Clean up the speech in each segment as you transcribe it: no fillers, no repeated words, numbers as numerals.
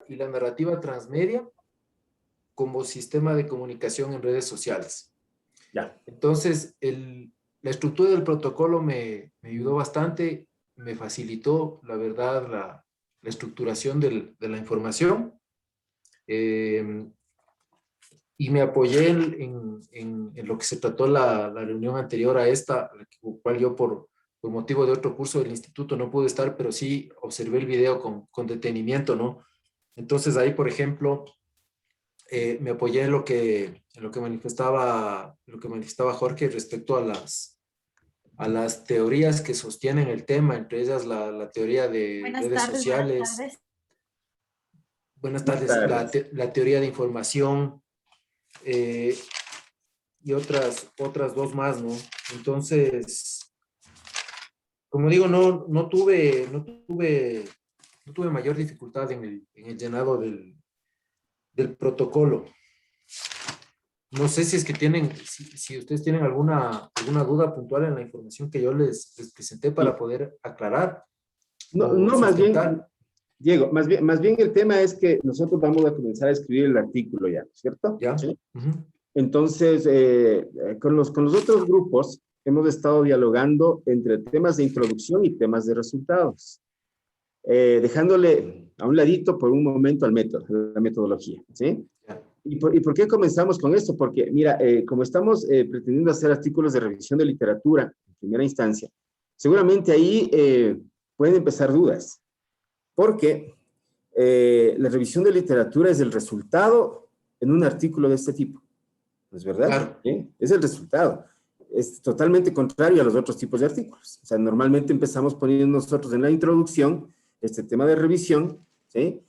y la narrativa transmedia como sistema de comunicación en redes sociales. Ya. Entonces, la estructura del protocolo me ayudó bastante, me facilitó, la verdad, la estructuración de la información. Y me apoyé en lo que se trató la reunión anterior a esta, la cual yo por motivo de otro curso del instituto no pude estar, pero sí observé el video con detenimiento, ¿no? Entonces ahí, por ejemplo, me apoyé en lo que manifestaba Jorge respecto a las teorías que sostienen el tema, entre ellas la teoría de redes sociales. Buenas tardes. La teoría de información, y otras dos más, ¿no? Entonces, como digo, no tuve mayor dificultad en el llenado del protocolo. No sé si es que si ustedes tienen alguna duda puntual en la información que yo les presenté para poder aclarar. No, más bien, Diego, más bien el tema es que nosotros vamos a comenzar a escribir el artículo ya, ¿cierto? Ya. ¿Sí? Uh-huh. Entonces, con los otros grupos hemos estado dialogando entre temas de introducción y temas de resultados, dejándole a un ladito por un momento al método, la metodología, ¿sí? Ya. ¿Y por qué comenzamos con esto? Porque, mira, como estamos pretendiendo hacer artículos de revisión de literatura en primera instancia, seguramente ahí pueden empezar dudas, porque la revisión de literatura es el resultado en un artículo de este tipo. ¿No es verdad? Claro. ¿Sí? Es el resultado. Es totalmente contrario a los otros tipos de artículos. O sea, normalmente empezamos poniendo nosotros en la introducción este tema de revisión, ¿sí?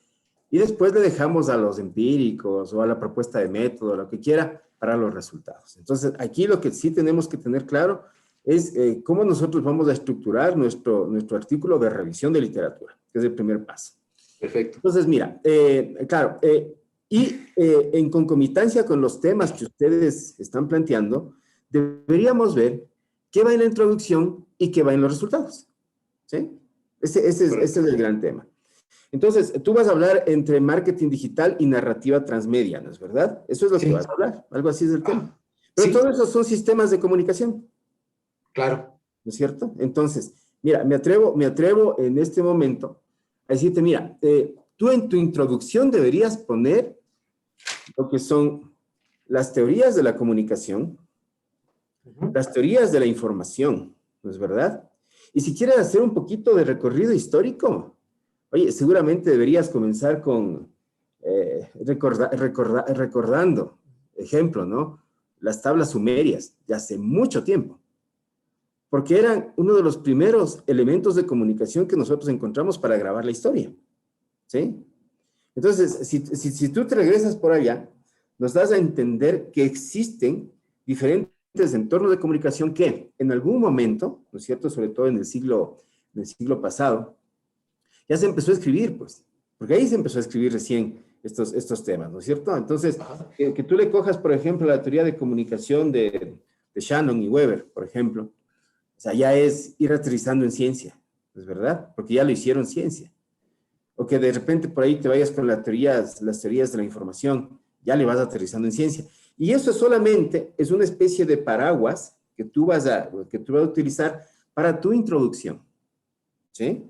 Y después le dejamos a los empíricos o a la propuesta de método, lo que quiera, para los resultados. Entonces, aquí lo que sí tenemos que tener claro es cómo nosotros vamos a estructurar nuestro artículo de revisión de literatura, que es el primer paso. Perfecto. Entonces, mira, claro, y en concomitancia con los temas que ustedes están planteando, deberíamos ver qué va en la introducción y qué va en los resultados. ¿Sí? Ese es el gran tema. Entonces, tú vas a hablar entre marketing digital y narrativa transmedia, ¿no es verdad? Eso es lo que vas a hablar, algo así es el tema. Pero todos esos son sistemas de comunicación. Claro. ¿No es cierto? Entonces, mira, me atrevo en este momento a decirte, mira, tú en tu introducción deberías poner lo que son las teorías de la comunicación, las teorías de la información, ¿no es verdad? Y si quieres hacer un poquito de recorrido histórico, oye, seguramente deberías comenzar con recordando, ejemplo, ¿no? Las tablas sumerias de hace mucho tiempo, porque eran uno de los primeros elementos de comunicación que nosotros encontramos para grabar la historia, ¿sí? Entonces, si tú te regresas por allá, nos das a entender que existen diferentes entornos de comunicación que en algún momento, ¿no es cierto?, sobre todo en el siglo pasado, ya se empezó a escribir, pues, porque ahí se empezó a escribir recién estos temas, ¿no es cierto? Entonces, que tú le cojas, por ejemplo, la teoría de comunicación de Shannon y Weber, por ejemplo, o sea, ya es ir aterrizando en ciencia, ¿es verdad? Porque ya lo hicieron ciencia. O que de repente por ahí te vayas con las teorías de la información, ya le vas aterrizando en ciencia. Y eso solamente es una especie de paraguas que tú vas a utilizar para tu introducción, ¿sí?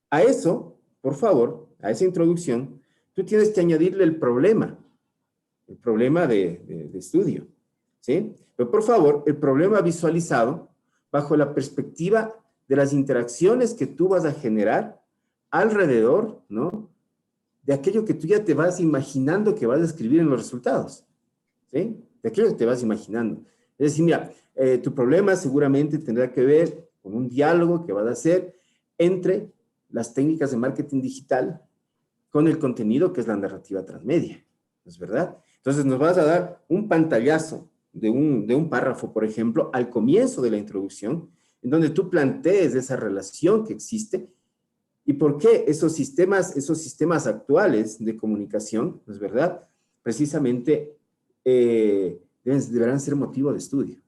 A eso, por favor, a esa introducción, tú tienes que añadirle el problema de estudio, ¿sí? Pero por favor, el problema visualizado bajo la perspectiva de las interacciones que tú vas a generar alrededor, ¿no?, de aquello que tú ya te vas imaginando que vas a escribir en los resultados, ¿sí? De aquello que te vas imaginando. Es decir, mira, tu problema seguramente tendrá que ver con un diálogo que vas a hacer entre las técnicas de marketing digital con el contenido que es la narrativa transmedia, ¿no es verdad? Entonces nos vas a dar un pantallazo de un párrafo, por ejemplo, al comienzo de la introducción, en donde tú plantees esa relación que existe y por qué esos sistemas actuales de comunicación, ¿no es verdad?, precisamente deberán ser motivo de estudio.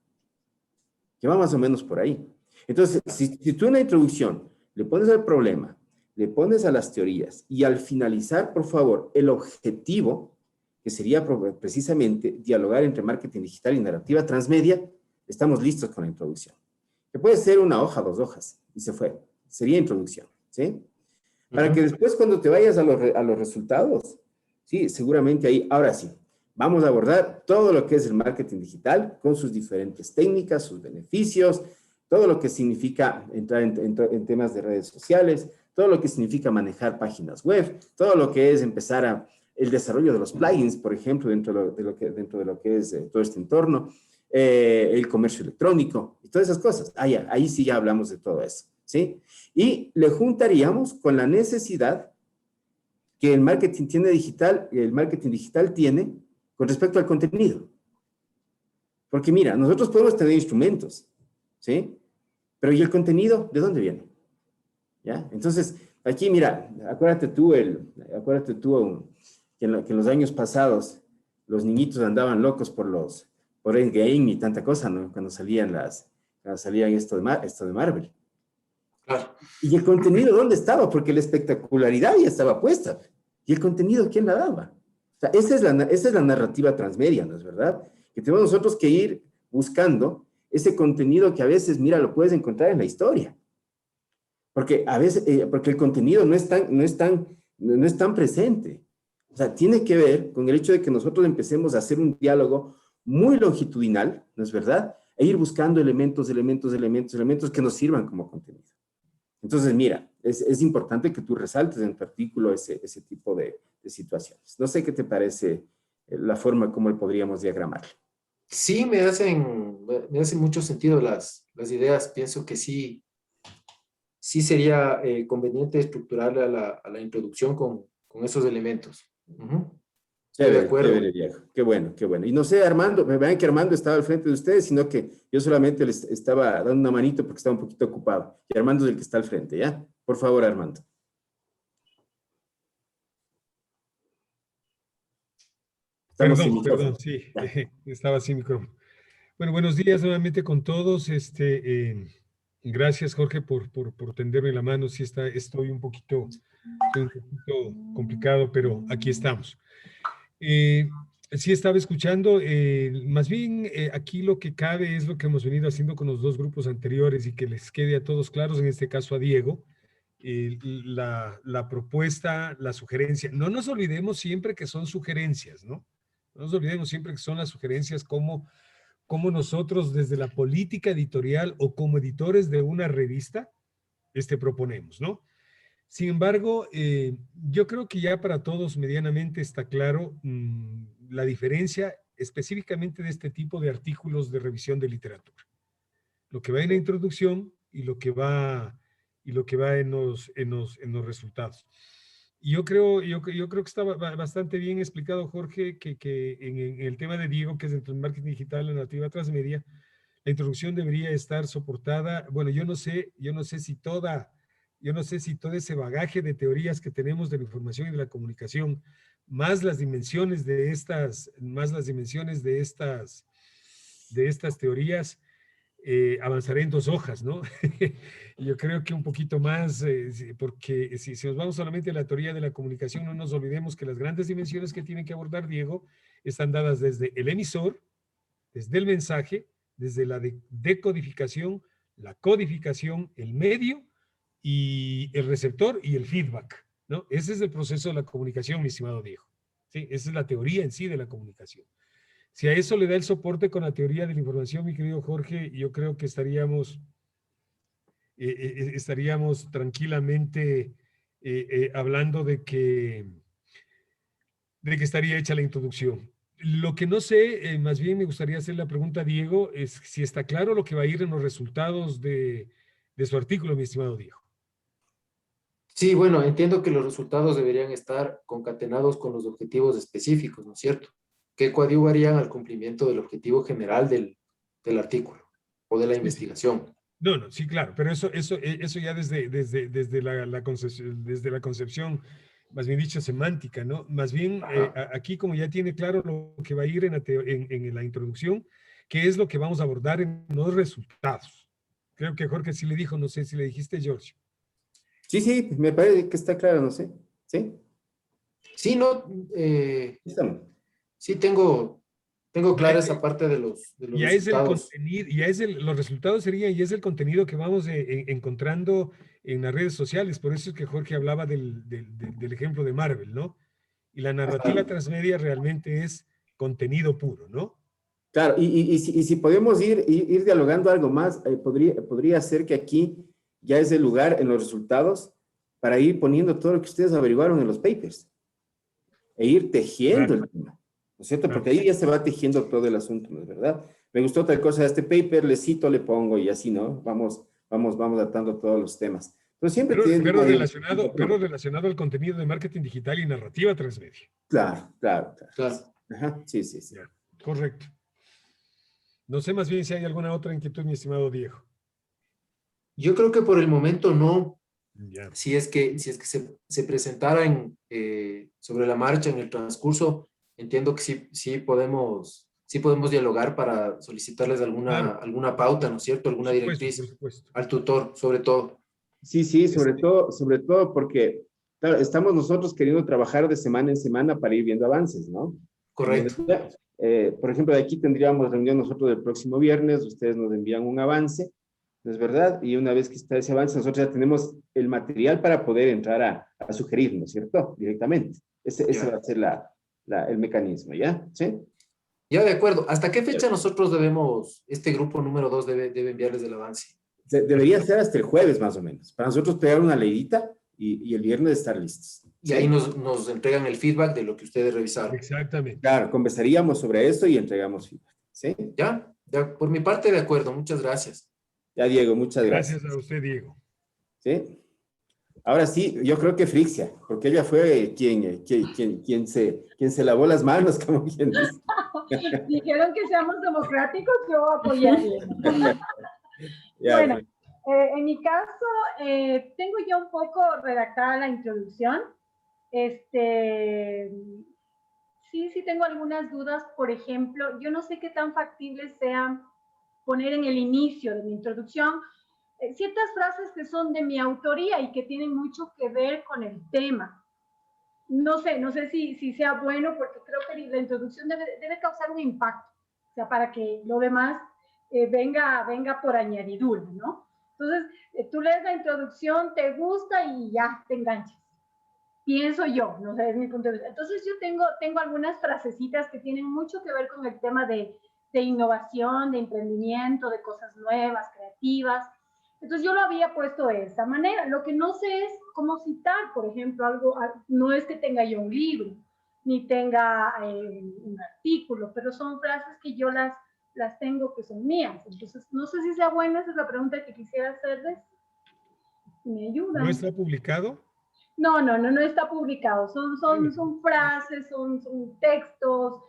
Que va más o menos por ahí. Entonces, si tú en la introducción le pones el problema, le pones a las teorías y al finalizar, por favor, el objetivo, que sería precisamente dialogar entre marketing digital y narrativa transmedia, estamos listos con la introducción. Que puede ser una hoja, 2 hojas, y se fue. Sería introducción, ¿sí? Para que después cuando te vayas a los resultados, sí, seguramente ahí, ahora sí, vamos a abordar todo lo que es el marketing digital con sus diferentes técnicas, sus beneficios, todo lo que significa entrar en temas de redes sociales, todo lo que significa manejar páginas web, todo lo que es empezar el desarrollo de los plugins, por ejemplo, dentro de lo que es todo este entorno, el comercio electrónico y todas esas cosas. Ahí sí ya hablamos de todo eso, ¿sí? Y le juntaríamos con la necesidad que el marketing digital tiene con respecto al contenido. Porque mira, nosotros podemos tener instrumentos, ¿sí? Pero ¿y el contenido? ¿De dónde viene? ¿Ya? Entonces, aquí mira, acuérdate tú que en los años pasados los niñitos andaban locos por Endgame y tanta cosa, ¿no? Cuando salían esto de Marvel. Claro. ¿Y el contenido dónde estaba? Porque la espectacularidad ya estaba puesta. ¿Y el contenido quién la daba? O sea, esa es la narrativa transmedia, ¿no es verdad? Que tenemos nosotros que ir buscando ese contenido que a veces, mira, lo puedes encontrar en la historia. Porque a veces, porque el contenido no es tan presente. O sea, tiene que ver con el hecho de que nosotros empecemos a hacer un diálogo muy longitudinal, ¿no es verdad? E ir buscando elementos que nos sirvan como contenido. Entonces, mira, es importante que tú resaltes en tu artículo ese tipo de situaciones. No sé qué te parece la forma como podríamos diagramar. Sí, me hacen mucho sentido las ideas. Pienso que sí sería conveniente estructurarle a la introducción con esos elementos. Estoy de Chévere, acuerdo. chévere, viejo. Qué bueno, qué bueno. Y no sé, Armando, me vean que Armando estaba al frente de ustedes, sino que yo solamente les estaba dando una manito porque estaba un poquito ocupado. Y Armando es el que está al frente, ¿ya? Por favor, Armando. Estamos sin micrófono. Perdón, sí, estaba sin micrófono. Bueno, buenos días nuevamente con todos. Gracias, Jorge, por tenderme la mano. Sí, estoy un poquito complicado, pero aquí estamos. Sí, estaba escuchando. Más bien, aquí lo que cabe es lo que hemos venido haciendo con los dos grupos anteriores y que les quede a todos claros, en este caso a Diego, la propuesta, la sugerencia. No nos olvidemos siempre que son sugerencias, ¿no? No nos olvidemos siempre que son las sugerencias como nosotros desde la política editorial o como editores de una revista proponemos, ¿no? Sin embargo, yo creo que ya para todos medianamente está claro la diferencia específicamente de este tipo de artículos de revisión de literatura. Lo que va en la introducción y lo que va en los resultados. Y yo creo que está bastante bien explicado, Jorge, que en el tema de Diego, que es entre el marketing digital y la narrativa transmedia, la introducción debería estar soportada. Bueno, yo no sé si todo ese bagaje de teorías que tenemos de la información y de la comunicación, más las dimensiones de estas teorías, avanzaré en 2 hojas, ¿no? Yo creo que un poquito más, porque si nos vamos solamente a la teoría de la comunicación, no nos olvidemos que las grandes dimensiones que tiene que abordar Diego están dadas desde el emisor, desde el mensaje, desde la decodificación, la codificación, el medio y el receptor y el feedback, ¿no? Ese es el proceso de la comunicación, mi estimado Diego. ¿Sí? Esa es la teoría en sí de la comunicación. Si a eso le da el soporte con la teoría de la información, mi querido Jorge, yo creo que estaríamos tranquilamente hablando de que estaría hecha la introducción. Lo que no sé, más bien me gustaría hacer la pregunta a Diego, es si está claro lo que va a ir en los resultados de su artículo, mi estimado Diego. Sí, bueno, entiendo que los resultados deberían estar concatenados con los objetivos específicos, ¿no es cierto? Que coadyuvarían al cumplimiento del objetivo general del artículo o de la investigación. No, sí, claro, pero eso ya desde la concepción, más bien dicho, semántica, ¿no? Más bien, aquí como ya tiene claro lo que va a ir en la introducción, qué es lo que vamos a abordar en los resultados. Creo que Jorge sí le dijo, no sé si le dijiste, George. Sí, sí, me parece que está claro, no sé. ¿Sí? Sí, no, Estamos. sí tengo Ya clara es, esa parte de los ya es el resultados. contenido, los resultados serían, y es el contenido que vamos encontrando en las redes sociales. Por eso es que Jorge hablaba del ejemplo de Marvel, ¿no? Y la narrativa Ajá. transmedia realmente es contenido puro, ¿no? Claro, y si podemos ir dialogando algo más, podría ser que aquí ya es el lugar en los resultados para ir poniendo todo lo que ustedes averiguaron en los papers e ir tejiendo Claro, el tema, ¿no es cierto? Porque claro. ahí ya se va tejiendo todo el asunto, ¿no es verdad? Me gustó tal cosa de este paper, le cito, le pongo y así, ¿no? Vamos atando todos los temas. Pero siempre tiene ahí un Pero patrón. relacionado al contenido de marketing digital y narrativa transmedia. Claro, claro, claro. Claro. Ajá, sí, sí, sí. Ya, correcto. No sé más bien si hay alguna otra inquietud, mi estimado Diego. Yo creo que por el momento no. Ya. Si es que se presentara sobre la marcha en el transcurso, entiendo que sí podemos dialogar para solicitarles Claro, alguna pauta, ¿no es cierto? por Alguna supuesto, por directriz supuesto. al tutor, sobre todo. Sí, sí, Este, sobre todo porque, claro, estamos nosotros queriendo trabajar de semana en semana para ir viendo avances, ¿no? ¿No es correcto. verdad? Por ejemplo, de aquí tendríamos reunión nosotros el próximo viernes, ustedes nos envían un avance, ¿no es verdad? Y una vez que está ese avance, nosotros ya tenemos el material para poder entrar a sugerir, ¿no es cierto? Directamente. Ese va Ya. a ser el mecanismo, ¿ya? ¿Sí? Ya, de acuerdo. ¿Hasta qué fecha nosotros este grupo número 2 debe enviarles el avance? Debería ser hasta el jueves más o menos, para nosotros pegar una leidita y el viernes estar listos, Y ahí ¿sí? nos entregan el feedback de lo que ustedes revisaron. Exactamente. Claro, conversaríamos sobre eso y entregamos feedback. ¿Sí? ¿Ya? Ya, por mi parte, de acuerdo. Muchas gracias. Ya, Diego, muchas Gracias a gracias. usted, Diego. ¿Sí? Ahora sí, yo creo que Frixia, porque ella fue quien se lavó las manos, como quien dice. Dijeron que seamos democráticos, yo apoyaría. Ya, Bueno, en mi caso, tengo ya un poco redactada la introducción. Este, sí tengo algunas dudas. Por ejemplo, yo no sé qué tan factible sea poner en el inicio de mi introducción ciertas frases que son de mi autoría y que tienen mucho que ver con el tema. No sé si sea bueno, porque creo que la introducción debe causar un impacto, o sea, para que lo demás venga por añadidura, ¿no? Entonces, tú lees la introducción, te gusta y ya te enganchas. Pienso yo, no sé, es mi punto de vista. Entonces, yo tengo algunas frasecitas que tienen mucho que ver con el tema de innovación, de emprendimiento, de cosas nuevas, creativas. Entonces yo lo había puesto de esa manera. Lo que no sé es cómo citar, por ejemplo, no es que tenga yo un libro, ni tenga un artículo, pero son frases que yo las tengo que son mías. Entonces, no sé si sea buena, esa es la pregunta que quisiera hacerles. ¿Me ¿No ayudan? está publicado? No está publicado. Bueno, Son frases, son textos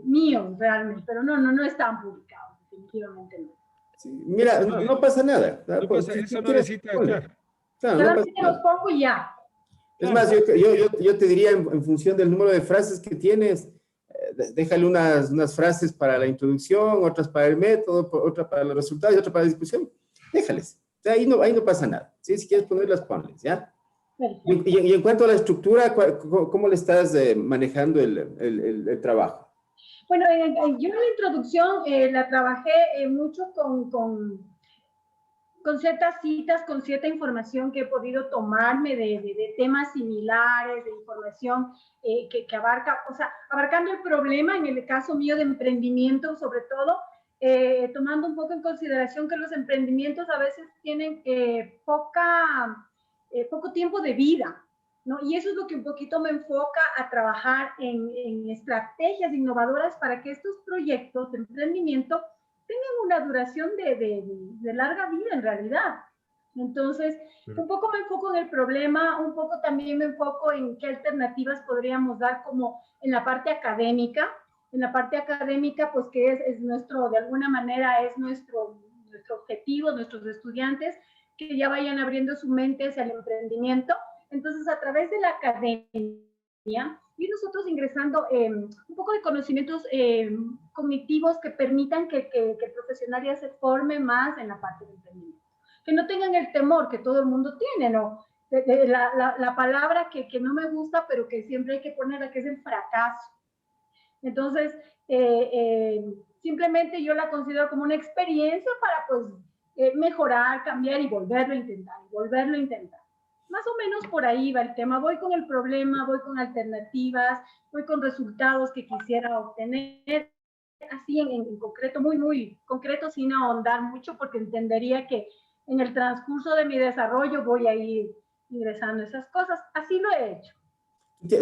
míos realmente, pero no están publicados, definitivamente no. sí, mira, eso no, no pasa nada. no pasa, Si eso no quieres, necesita, ponle. claro, Claro, no pasa Solamente los nada. pongo y ya. Es claro, más, yo te diría en función del número de frases que tienes, déjale unas frases para la introducción, otras para el método, otra para los resultados y otra para la discusión. Déjales. O sea, ahí no pasa nada. ¿Sí? Si quieres ponerlas, ponles, ¿ya? Perfecto. Y en cuanto a la estructura, ¿cómo le estás manejando el trabajo? Bueno, yo en la introducción la trabajé mucho con ciertas citas, con cierta información que he podido tomarme de temas similares, de información que abarca, o sea, abarcando el problema, en el caso mío de emprendimiento sobre todo, tomando un poco en consideración que los emprendimientos a veces tienen poco tiempo de vida, ¿no? Y eso es lo que un poquito me enfoca a trabajar en estrategias innovadoras para que estos proyectos de emprendimiento tengan una duración de larga vida en realidad. Entonces, pero un poco me enfoco en el problema, un poco también me enfoco en qué alternativas podríamos dar como en la parte académica. En la parte académica, pues que es nuestro, de alguna manera, es nuestro objetivo, nuestros estudiantes, que ya vayan abriendo su mente hacia el emprendimiento. Entonces, a través de la academia, y nosotros ingresando un poco de conocimientos cognitivos que permitan que el profesional ya se forme más en la parte de emprendimiento. que no tengan el temor que todo el mundo tiene, ¿no? La palabra que no me gusta, pero que siempre hay que ponerla, que es el fracaso. Entonces, simplemente yo la considero como una experiencia para, pues, mejorar, cambiar y volverlo a intentar, y volverlo a intentar. Más o menos por ahí va el tema. Voy con el problema, voy con alternativas, voy con resultados que quisiera obtener, así en concreto, muy, muy concreto, sin ahondar mucho, porque entendería que en el transcurso de mi desarrollo voy a ir ingresando esas cosas. Así lo he hecho.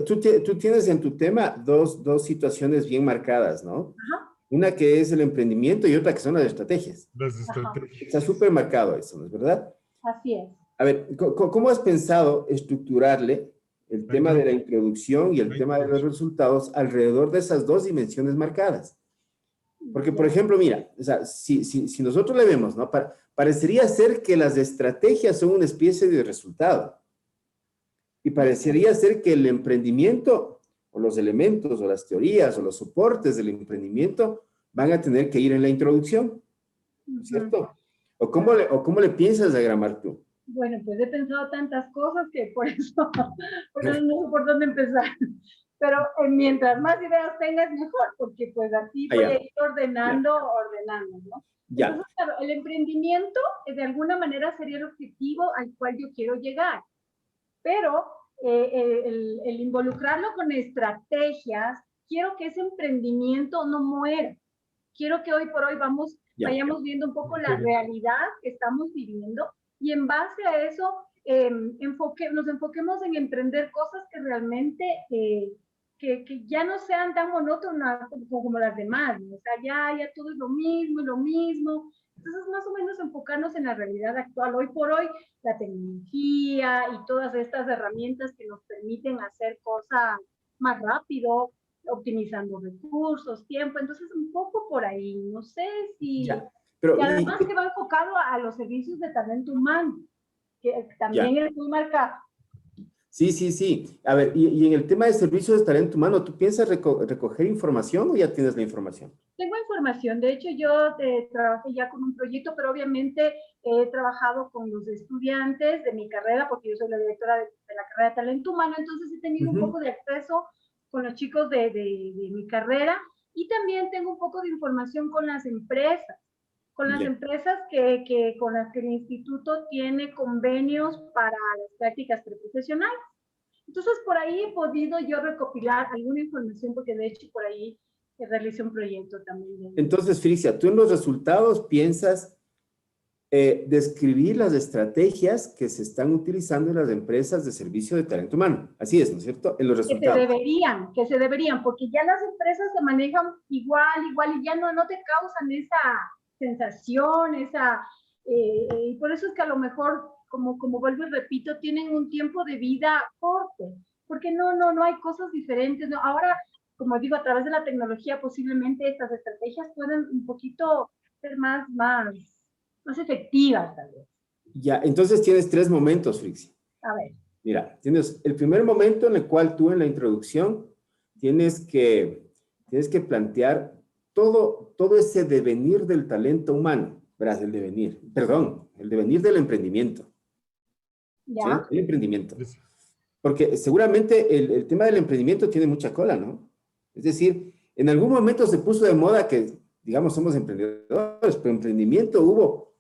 Tú tienes en tu tema dos situaciones bien marcadas, ¿no? Ajá. Una que es el emprendimiento y otra que son las estrategias. Las estrategias. Está súper marcado eso, ¿no es verdad? Así es. A ver, ¿cómo has pensado estructurarle el tema de la introducción y el tema de los resultados alrededor de esas dos dimensiones marcadas? Porque, por ejemplo, mira, o sea, si nosotros le vemos, ¿no? Parecería ser que las estrategias son una especie de resultado. Y parecería ser que el emprendimiento, o los elementos, o las teorías, o los soportes del emprendimiento van a tener que ir en la introducción, ¿cierto? ¿O cómo le piensas diagramar tú? Bueno, pues he pensado tantas cosas que por eso no sé por dónde empezar. Pero mientras más ideas tengas, mejor, porque pues así voy a ir ordenando, ¿no? Ya. Entonces, claro, el emprendimiento de alguna manera sería el objetivo al cual yo quiero llegar. Pero el involucrarlo con estrategias, quiero que ese emprendimiento no muera. Quiero que hoy por hoy vayamos viendo un poco la realidad que estamos viviendo y en base a eso nos enfoquemos en emprender cosas que realmente que ya no sean tan monótonas como las demás, ¿no? O sea, ya todo es lo mismo y lo mismo. Entonces, más o menos enfocarnos en la realidad actual. Hoy por hoy, la tecnología y todas estas herramientas que nos permiten hacer cosas más rápido, optimizando recursos, tiempo. Entonces, un poco por ahí. No sé si... Pero, y además que va enfocado a los servicios de talento humano, que también es muy marcado. Sí. A ver, y en el tema de servicios de talento humano, ¿tú piensas recoger información o ya tienes la información? Tengo información. De hecho, yo trabajé ya con un proyecto, pero obviamente he trabajado con los estudiantes de mi carrera, porque yo soy la directora de la carrera de talento humano, entonces he tenido un poco de acceso con los chicos de mi carrera y también tengo un poco de información con las empresas. Con las empresas con las que el instituto tiene convenios para las prácticas preprofesionales. Entonces, por ahí he podido yo recopilar alguna información, porque de hecho por ahí realicé un proyecto también. Entonces, Frisia, tú en los resultados piensas describir las estrategias que se están utilizando en las empresas de servicio de talento humano. Así es, ¿no es cierto? En los resultados. Que se deberían, porque ya las empresas se manejan igual, y ya no te causan esa sensación, y por eso es que a lo mejor, como vuelvo y repito, tienen un tiempo de vida corto, porque no hay cosas diferentes, ¿no? Ahora, como digo, a través de la tecnología posiblemente estas estrategias pueden un poquito ser más efectivas, tal vez. Ya, entonces tienes 3 momentos, Frisia. A ver. Mira, tienes el primer momento en el cual tú en la introducción tienes que plantear todo ese devenir del talento humano, verás, el devenir del emprendimiento. ¿Ya? ¿Sí? El emprendimiento. Porque seguramente el tema del emprendimiento tiene mucha cola, ¿no? Es decir, en algún momento se puso de moda que, digamos, somos emprendedores, pero emprendimiento hubo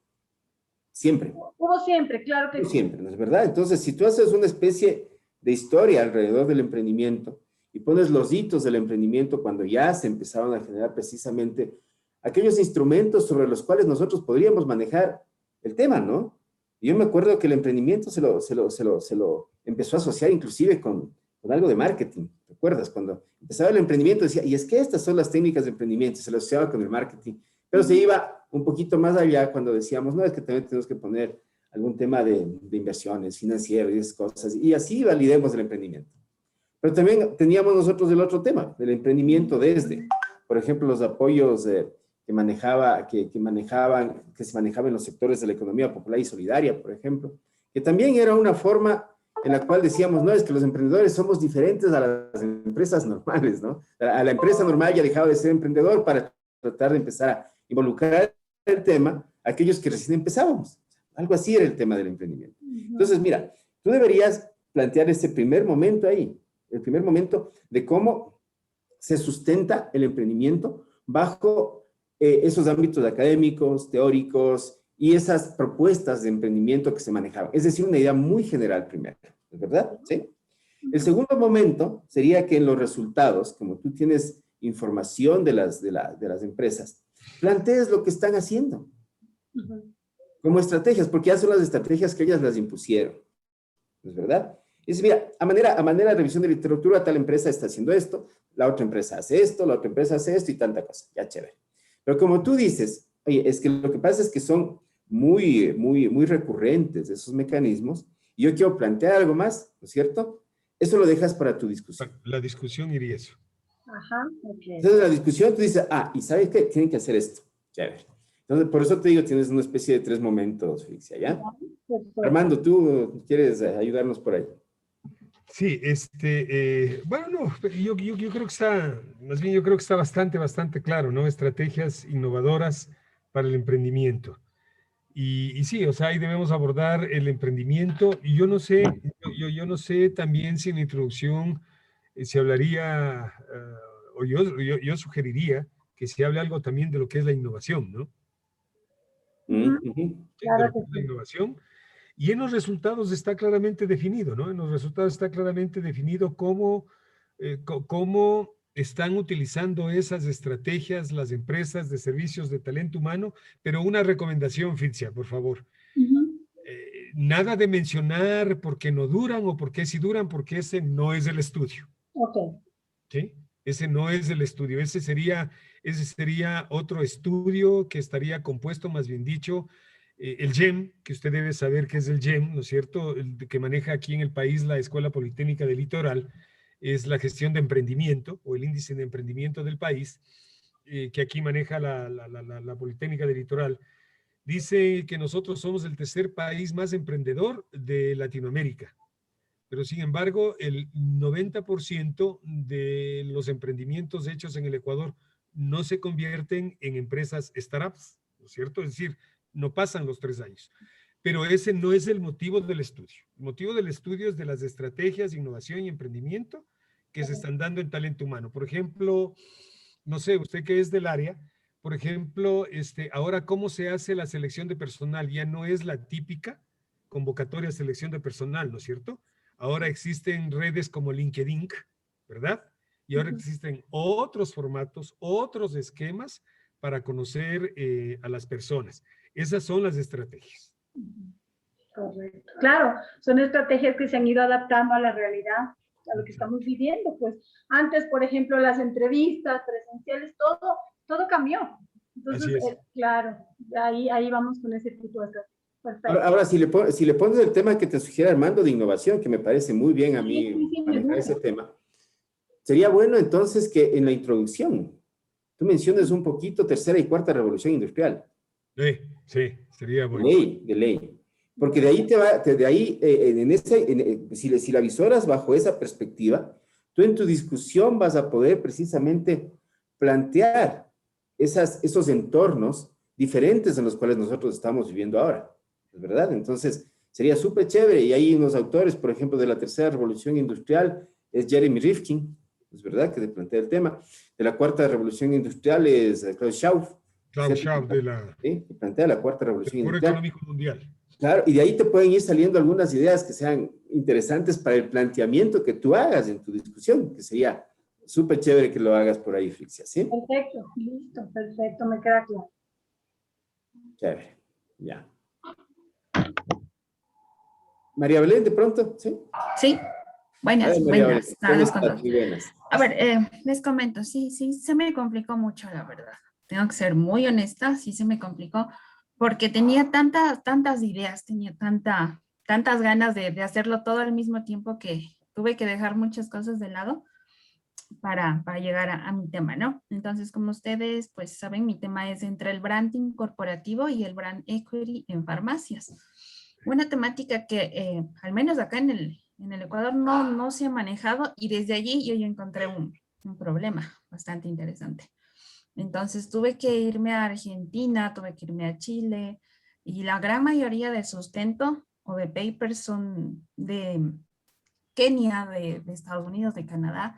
siempre. Hubo siempre, claro que sí. Siempre, ¿no es verdad? Entonces, si tú haces una especie de historia alrededor del emprendimiento y pones los hitos del emprendimiento cuando ya se empezaron a generar precisamente aquellos instrumentos sobre los cuales nosotros podríamos manejar el tema, ¿no? Y yo me acuerdo que el emprendimiento se lo empezó a asociar inclusive con algo de marketing. ¿Te acuerdas? Cuando empezaba el emprendimiento decía, y es que estas son las técnicas de emprendimiento, se lo asociaba con el marketing. Pero se iba un poquito más allá cuando decíamos, no, es que también tenemos que poner algún tema de inversiones, financiero y esas cosas. Y así validemos el emprendimiento. Pero también teníamos nosotros el otro tema, el emprendimiento desde, por ejemplo, los apoyos que se manejaban en los sectores de la economía popular y solidaria, por ejemplo, que también era una forma en la cual decíamos, no, es que los emprendedores somos diferentes a las empresas normales, ¿no? A la empresa normal ya dejaba de ser emprendedor para tratar de empezar a involucrar el tema a aquellos que recién empezábamos. Algo así era el tema del emprendimiento. Entonces, mira, tú deberías plantear ese primer momento ahí, el primer momento de cómo se sustenta el emprendimiento bajo esos ámbitos académicos, teóricos y esas propuestas de emprendimiento que se manejaban. Es decir, una idea muy general primero, ¿verdad? ¿Sí? El segundo momento sería que en los resultados, como tú tienes información de las empresas, plantees lo que están haciendo como estrategias, porque ya son las estrategias que ellas las impusieron, ¿es verdad? Y dice, mira, a manera de revisión de literatura, tal empresa está haciendo esto, la otra empresa hace esto, la otra empresa hace esto y tanta cosa, ya chévere. Pero como tú dices, oye, es que lo que pasa es que son muy recurrentes esos mecanismos, y yo quiero plantear algo más, ¿no es cierto? Eso lo dejas para tu discusión. La discusión iría eso. Ajá, ok. Entonces, en la discusión tú dices, ¿y sabes qué? Tienen que hacer esto. Chévere. Entonces, por eso te digo, tienes una especie de 3 momentos, Felicia, ¿ya? Perfecto. Armando, ¿tú quieres ayudarnos por ahí? Sí, bueno, no, yo creo que está, más bien yo creo que está bastante claro, ¿no? Estrategias innovadoras para el emprendimiento. Y sí, o sea, ahí debemos abordar el emprendimiento. Y yo no sé, yo no sé también si en la introducción se hablaría, o yo sugeriría que se hable algo también de lo que es la innovación, ¿no? Ujú, Sí, de claro lo que que es la sí. innovación. Y en los resultados está claramente definido, ¿no? En los resultados está claramente definido cómo están utilizando esas estrategias las empresas de servicios de talento humano, pero una recomendación, Fitzia, por favor. Ujú, Nada de mencionar por qué no duran o por qué sí duran, porque ese no es el estudio, ok. ¿sí? Ese no es el estudio, ese sería otro estudio que estaría compuesto, más bien dicho, el GEM, que usted debe saber que es el GEM, ¿no es cierto? El que maneja aquí en el país la Escuela Politécnica del Litoral, es la gestión de emprendimiento o el índice de emprendimiento del país, que aquí maneja la Politécnica del Litoral. Dice que nosotros somos el tercer país más emprendedor de Latinoamérica, pero sin embargo, el 90% de los emprendimientos hechos en el Ecuador no se convierten en empresas startups, ¿no es cierto? Es decir, no pasan los 3 años. Pero ese no es el motivo del estudio. El motivo del estudio es de las estrategias de innovación y emprendimiento que se están dando en talento humano. Por ejemplo, no sé, usted que es del área, por ejemplo, ahora cómo se hace la selección de personal, ya no es la típica convocatoria de selección de personal, ¿no es cierto? Ahora existen redes como LinkedIn, ¿verdad? Y ahora existen otros formatos, otros esquemas para conocer a las personas. Esas son las estrategias. Correcto. Claro, son estrategias que se han ido adaptando a la realidad, a lo que estamos viviendo. Pues antes, por ejemplo, las entrevistas presenciales, todo cambió. Entonces, Así es. claro, ahí vamos con ese tipo de cosas. Perfecto. Ahora si le pones el tema que te sugiere Armando de innovación, que me parece muy bien a Sí, mí me manejar gusta. ese tema, sería bueno entonces que en la introducción tú menciones un poquito tercera y cuarta revolución industrial. Sí, sería De bueno. ley. Porque de ahí si la visoras bajo esa perspectiva, tú en tu discusión vas a poder precisamente plantear esos entornos diferentes en los cuales nosotros estamos viviendo ahora, ¿es verdad? Entonces, sería súper chévere. Y hay unos autores, por ejemplo, de la tercera revolución industrial, es Jeremy Rifkin, es verdad, que te plantea el tema. De la cuarta revolución industrial es Klaus Schwab, Klaus Schwab ¿sí? Que plantea la cuarta del revolución Foro industrial. Económico Mundial. Claro, y de ahí te pueden ir saliendo algunas ideas que sean interesantes para el planteamiento que tú hagas en tu discusión, que sería súper chévere que lo hagas por ahí, Frixia, ¿sí? Perfecto, listo, perfecto, me queda claro. Chévere, ya. María Belén, de pronto, ¿sí? Sí, buenas María Belén, ¿cómo tardes con estás? todos. Muy buenas. A ver, les comento, sí, se me complicó mucho, la verdad. Tengo que ser muy honesta, sí se me complicó, porque tenía tantas ideas, tenía tantas ganas de hacerlo todo al mismo tiempo que tuve que dejar muchas cosas de lado para llegar a mi tema, ¿no? Entonces, como ustedes pues saben, mi tema es entre el branding corporativo y el brand equity en farmacias. Una temática que al menos acá en el Ecuador no se ha manejado y desde allí yo ya encontré un problema bastante interesante. Entonces tuve que irme a Argentina, tuve que irme a Chile, Y la gran mayoría de sustento o de papers son de Kenia, de Estados Unidos, de Canadá.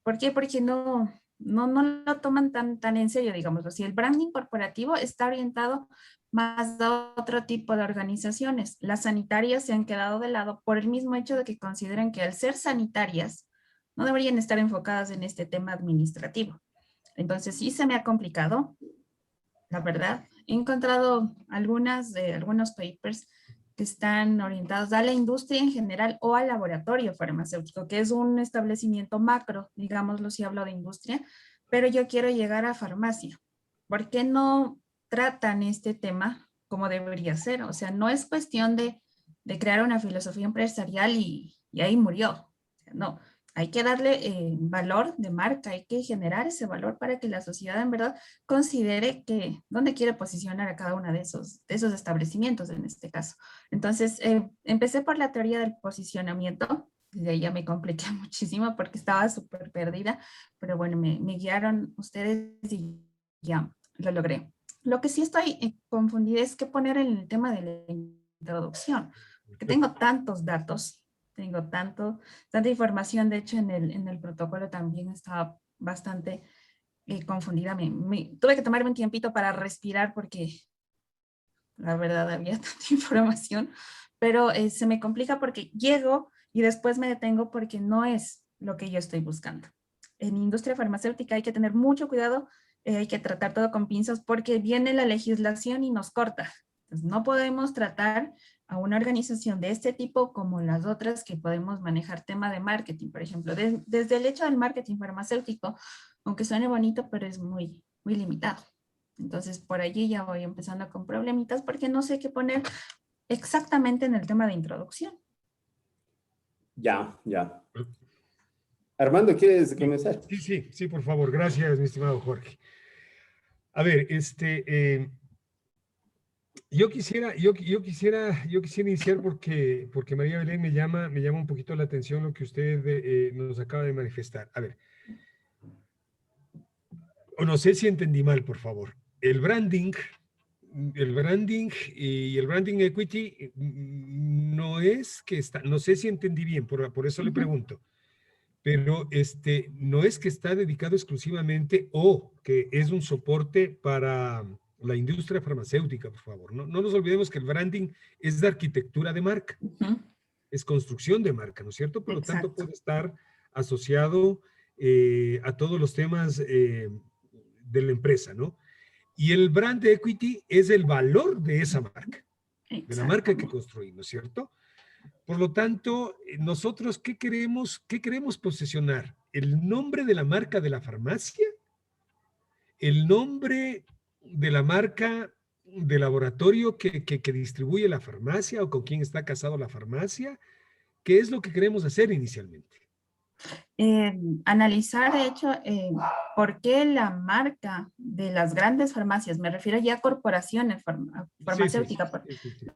¿Por qué? Porque no lo toman tan en serio, digamos así. El branding corporativo está orientado más a otro tipo de organizaciones. Las sanitarias se han quedado de lado por el mismo hecho de que consideran que al ser sanitarias no deberían estar enfocadas en este tema administrativo. Entonces sí se me ha complicado, la verdad. He encontrado algunos papers que están orientados a la industria en general o al laboratorio farmacéutico, que es un establecimiento macro, digámoslo si hablo de industria, pero yo quiero llegar a farmacia. ¿Por qué no tratan este tema como debería ser? O sea, no es cuestión de crear una filosofía empresarial y ahí murió. O sea, no, hay que darle valor de marca, hay que generar ese valor para que la sociedad en verdad considere que dónde quiere posicionar a cada uno de esos establecimientos en este caso. Entonces, empecé por la teoría del posicionamiento, de ahí ya me compliqué muchísimo porque estaba súper perdida, pero bueno, me guiaron ustedes y ya lo logré. Lo que sí estoy confundida es qué poner en el tema de la introducción, porque tengo tantos datos, tengo tanta información, de hecho en el protocolo también estaba bastante confundida. Tuve que tomarme un tiempito para respirar porque la verdad había tanta información, pero se me complica porque llego y después me detengo porque no es lo que yo estoy buscando. En industria farmacéutica hay que tener mucho cuidado, hay que tratar todo con pinzas porque viene la legislación y nos corta. Entonces, no podemos tratar a una organización de este tipo como las otras que podemos manejar tema de marketing, por ejemplo. Desde el hecho del marketing farmacéutico, aunque suene bonito, pero es muy, muy limitado. Entonces, por allí ya voy empezando con problemitas porque no sé qué poner exactamente en el tema de introducción. Ya. Armando, ¿quieres comenzar? Sí, por favor. Gracias, mi estimado Jorge. A ver, yo quisiera iniciar porque María Belén me llama un poquito la atención lo que usted nos acaba de manifestar. A ver, o no sé si entendí mal, por favor. El branding y el branding equity no es que está, no sé si entendí bien, por eso le pregunto, pero no es que está dedicado exclusivamente o que es un soporte para la industria farmacéutica, por favor. No nos olvidemos que el branding es de arquitectura de marca, es construcción de marca, ¿no es cierto? Por lo tanto, puede estar asociado a todos los temas de la empresa, ¿no? Y el brand equity es el valor de esa marca, de la marca que construimos, ¿cierto? Por lo tanto, nosotros, ¿qué queremos posesionar? ¿El nombre de la marca de la farmacia? ¿El nombre de la marca de laboratorio que distribuye la farmacia o con quién está casado la farmacia? ¿Qué es lo que queremos hacer inicialmente? Analizar, de hecho, por qué la marca de las grandes farmacias, me refiero ya a corporaciones farmacéuticas, no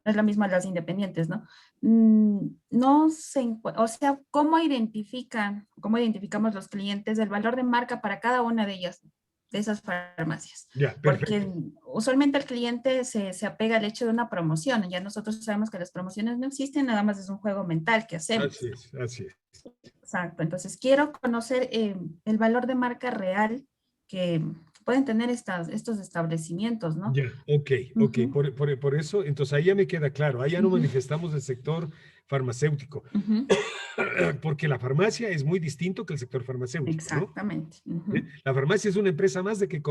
es lo mismo a las independientes, ¿no? No se, o sea, ¿cómo identificamos los clientes el valor de marca para cada una de ellas, de esas farmacias? Porque usualmente el cliente se apega al hecho de una promoción. Ya nosotros sabemos que las promociones no existen, nada más es un juego mental que hacemos. Así es. Exacto, entonces quiero conocer el valor de marca real que pueden tener estos establecimientos, ¿no? Ya, ok. Por eso, entonces ahí ya me queda claro, ahí ya no manifestamos el sector farmacéutico, porque la farmacia es muy distinto que el sector farmacéutico, exactamente, ¿no? La farmacia es una empresa más de que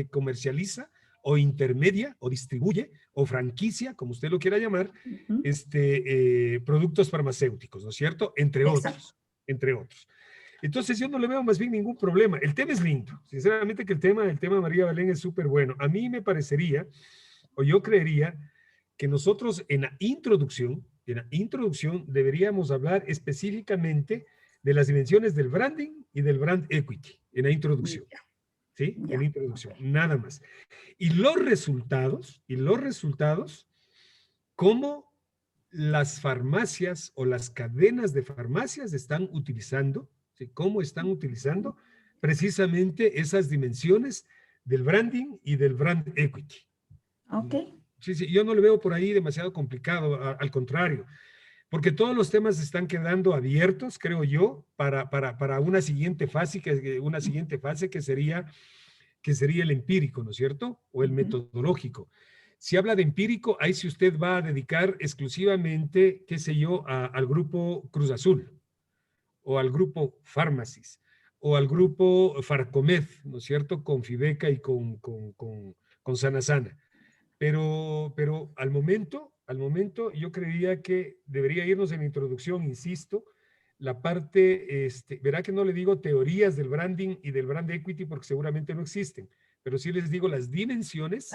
comercializa o intermedia o distribuye o franquicia, como usted lo quiera llamar, productos farmacéuticos, ¿no es cierto? Entre otros. Entonces yo no le veo más bien ningún problema. El tema es lindo. Sinceramente que el tema María Belén es súper bueno. A mí me parecería, o yo creería, que nosotros en la introducción deberíamos hablar específicamente de las dimensiones del branding y del brand equity en la introducción. ¿Sí? En la introducción, nada más. Y los resultados, cómo las farmacias o las cadenas de farmacias están utilizando, ¿sí? Cómo están utilizando precisamente esas dimensiones del branding y del brand equity. Ok. Sí, sí, yo no le veo por ahí demasiado complicado, al contrario, porque todos los temas están quedando abiertos, creo yo, para una siguiente fase, que sería el empírico, ¿no es cierto? O el metodológico. Si habla de empírico, ahí si usted va a dedicar exclusivamente, qué sé yo, al grupo Cruz Azul, o al grupo Pharmacis, o al grupo Farcomed, ¿no es cierto? Con Fibeca y con Sana Sana. Pero al momento yo creería que debería irnos en la introducción, insisto, la parte, verá que no le digo teorías del branding y del brand equity porque seguramente no existen, pero sí les digo las dimensiones,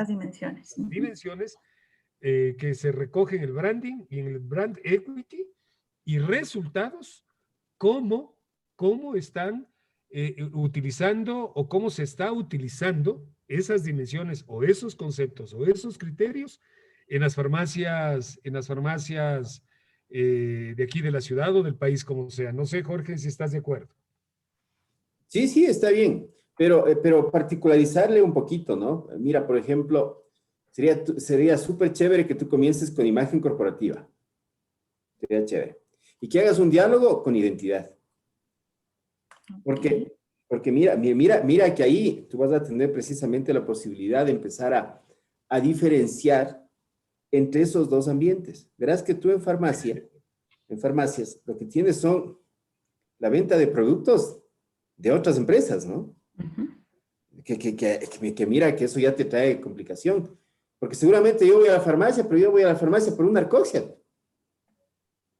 que se recogen en el branding y en el brand equity y resultados, cómo están utilizando o cómo se está utilizando esas dimensiones o esos conceptos o esos criterios en las farmacias de aquí de la ciudad o del país, como sea. No sé, Jorge, si estás de acuerdo. Sí, sí, está bien, pero particularizarle un poquito, ¿no? Mira, por ejemplo, sería súper chévere que tú comiences con imagen corporativa. Sería chévere. Y que hagas un diálogo con identidad. Porque mira que ahí tú vas a tener precisamente la posibilidad de empezar a diferenciar entre esos dos ambientes. Verás que tú en farmacias, lo que tienes son la venta de productos de otras empresas, ¿no? Que mira que eso ya te trae complicación. Porque seguramente yo voy a la farmacia, pero yo voy a la farmacia por un Narcoxia.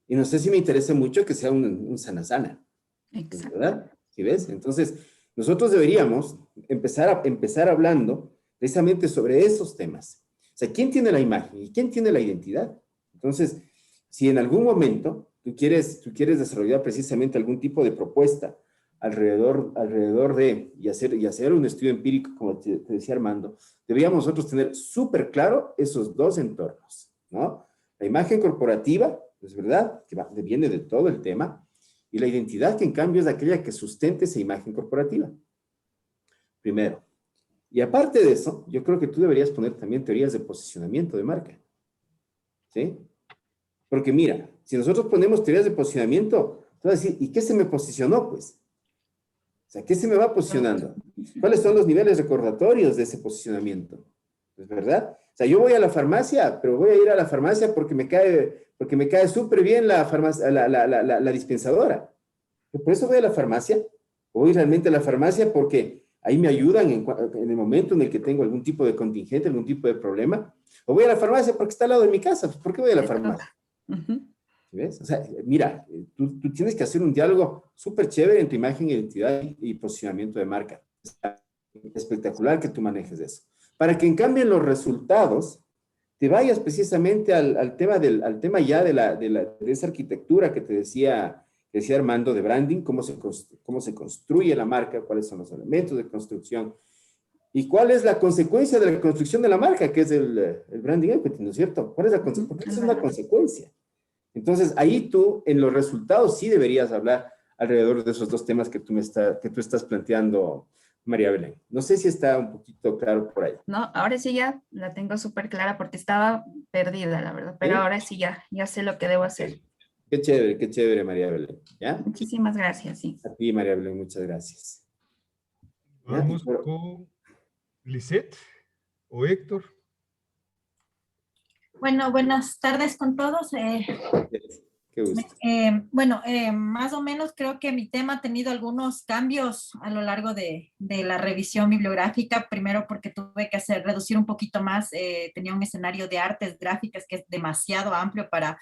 Y no sé si me interesa mucho que sea un Sana Sana. ¿Verdad? ¿Sí ves? Entonces, nosotros deberíamos empezar hablando precisamente sobre esos temas. O sea, ¿quién tiene la imagen y quién tiene la identidad? Entonces, si en algún momento tú quieres desarrollar precisamente algún tipo de propuesta alrededor de, y hacer un estudio empírico, como te decía Armando, deberíamos nosotros tener súper claro esos dos entornos, ¿no? La imagen corporativa, es verdad, que viene de todo el tema, y la identidad que en cambio es aquella que sustente esa imagen corporativa. Primero. Y aparte de eso, yo creo que tú deberías poner también teorías de posicionamiento de marca. ¿Sí? Porque mira, si nosotros ponemos teorías de posicionamiento, tú vas a decir, ¿y qué se me posicionó, pues? O sea, ¿qué se me va posicionando? ¿Cuáles son los niveles recordatorios de ese posicionamiento? ¿Es verdad? O sea, yo voy a la farmacia, pero voy a ir a la farmacia porque me cae súper bien la dispensadora. Por eso voy a la farmacia. Voy realmente a la farmacia porque ahí me ayudan en el momento en el que tengo algún tipo de contingente, algún tipo de problema. O voy a la farmacia porque está al lado de mi casa. ¿Por qué voy a la farmacia? ¿Ves? O sea, mira, tú tienes que hacer un diálogo súper chévere entre imagen, identidad y posicionamiento de marca. Está espectacular que tú manejes eso. Para que en cambio en los resultados te vayas precisamente al tema ya de esa arquitectura que te decía Armando, de branding, cómo se construye la marca, cuáles son los elementos de construcción y cuál es la consecuencia de la construcción de la marca, que es el branding equity, ¿no es cierto? ¿Cuál es la consecuencia? Porque es una consecuencia. Entonces, ahí tú, en los resultados, sí deberías hablar alrededor de esos dos temas que tú estás planteando, María Belén. No sé si está un poquito claro por ahí. No, ahora sí ya la tengo súper clara porque estaba perdida, la verdad, pero ¿Sí? ahora sí ya sé lo que debo hacer. Qué chévere, María Belén. ¿Ya? Muchísimas gracias, sí. A ti, María Belén, muchas gracias. Vamos con Lisette o Héctor. Bueno, buenas tardes con todos. Qué gusto. Más o menos creo que mi tema ha tenido algunos cambios a lo largo de la revisión bibliográfica. Primero porque tuve que reducir un poquito más. Tenía un escenario de artes gráficas que es demasiado amplio para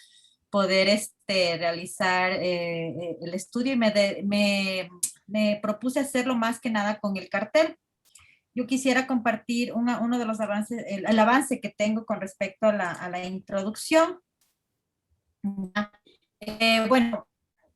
poder realizar el estudio y me propuse hacerlo más que nada con el cartel. Yo quisiera compartir uno de los avances, el avance que tengo con respecto a la introducción. Bueno,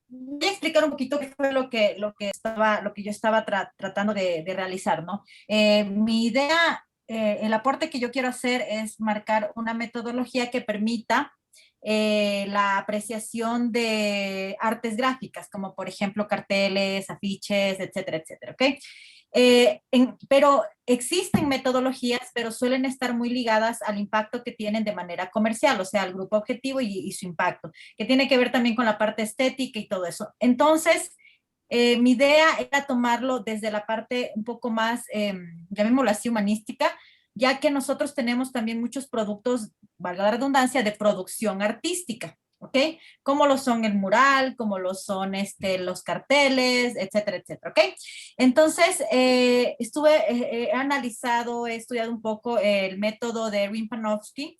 voy a explicar un poquito qué fue lo que yo estaba tratando de realizar, ¿no? Mi idea, el aporte que yo quiero hacer es marcar una metodología que permita la apreciación de artes gráficas, como por ejemplo carteles, afiches, etcétera, etcétera, ¿ok? Pero existen metodologías, pero suelen estar muy ligadas al impacto que tienen de manera comercial, o sea, al grupo objetivo y su impacto, que tiene que ver también con la parte estética y todo eso. Entonces, mi idea era tomarlo desde la parte un poco más, llamémoslo así, humanística, ya que nosotros tenemos también muchos productos, valga la redundancia, de producción artística. ¿Ok? Como lo son el mural, como lo son los carteles, etcétera, etcétera. ¿Ok? Entonces, he analizado, he estudiado un poco el método de Erwin Panofsky,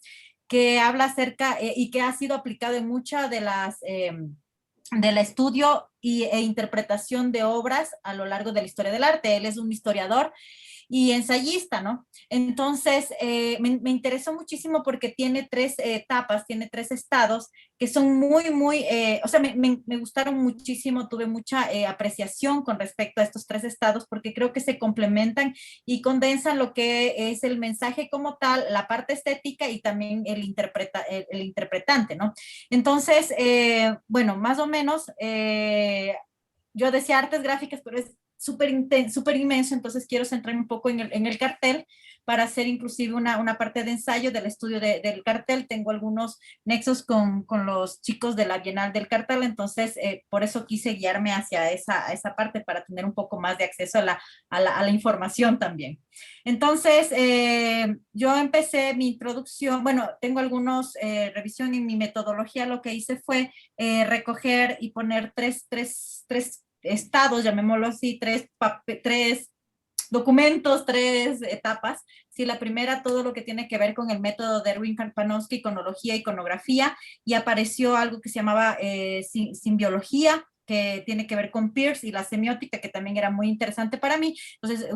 que habla acerca y que ha sido aplicado en muchas de las... del estudio e interpretación de obras a lo largo de la historia del arte. Él es un historiador y ensayista, ¿no? Entonces, me interesó muchísimo porque tiene tres etapas, tiene tres estados que son muy, o sea, me gustaron muchísimo, tuve mucha apreciación con respecto a estos tres estados porque creo que se complementan y condensan lo que es el mensaje como tal, la parte estética y también el interpretante, ¿no? Entonces, bueno, más o menos, yo decía artes gráficas, pero es súper inmenso, entonces quiero centrarme un poco en el cartel para hacer inclusive una parte de ensayo del estudio del cartel. Tengo algunos nexos con los chicos de la Bienal del Cartel, entonces por eso quise guiarme hacia esa parte para tener un poco más de acceso a la información también. Entonces, yo empecé mi introducción, bueno, tengo algunos revisión en mi metodología, lo que hice fue recoger y poner tres estados, llamémoslo así, tres documentos, tres etapas. Sí, la primera, todo lo que tiene que ver con el método de Erwin Panofsky, iconología, iconografía, y apareció algo que se llamaba simbiología, que tiene que ver con Peirce y la semiótica, que también era muy interesante para mí. Entonces,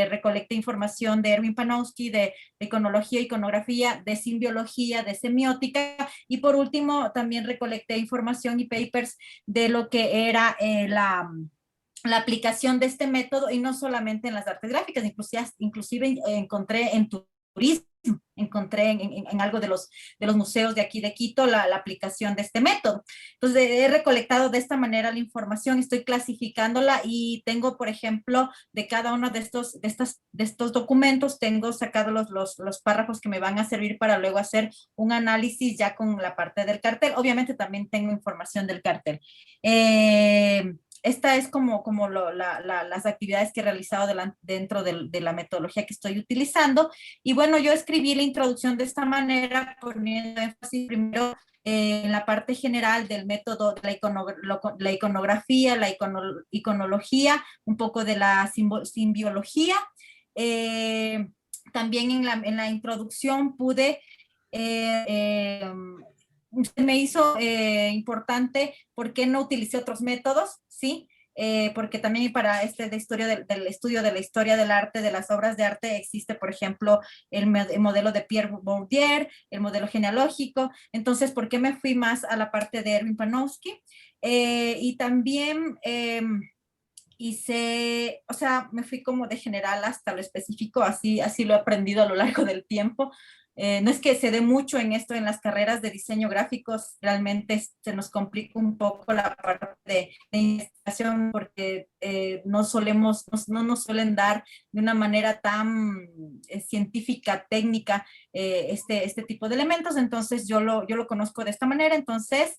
recolecté información de Erwin Panofsky, de iconología, iconografía, de simbiología, de semiótica, y por último, también recolecté información y papers de lo que era la aplicación de este método, y no solamente en las artes gráficas, inclusive encontré en turismo, encontré en algo de los museos de aquí de Quito la aplicación de este método. Entonces, he recolectado de esta manera la información, estoy clasificándola y tengo, por ejemplo, de cada uno de estos documentos, tengo sacado los párrafos que me van a servir para luego hacer un análisis ya con la parte del cartel. Obviamente también tengo información del cartel. Esta es como las actividades que he realizado dentro de la metodología que estoy utilizando. Y bueno, yo escribí la introducción de esta manera, poniendo énfasis primero en la parte general del método de la iconografía, la iconología, un poco de la simbiología. También en la introducción pude... me hizo importante por qué no utilicé otros métodos, ¿sí? Porque también para del estudio de la historia del arte, de las obras de arte, existe, por ejemplo, el modelo de Pierre Bourdieu, el modelo genealógico. Entonces, ¿por qué me fui más a la parte de Erwin Panofsky? Y también hice, o sea, me fui como de general hasta lo específico, así lo he aprendido a lo largo del tiempo. No es que se dé mucho en esto en las carreras de diseño gráficos, realmente se nos complica un poco la parte de investigación porque no nos suelen dar de una manera tan científica, técnica, este tipo de elementos. Entonces yo lo conozco de esta manera. Entonces,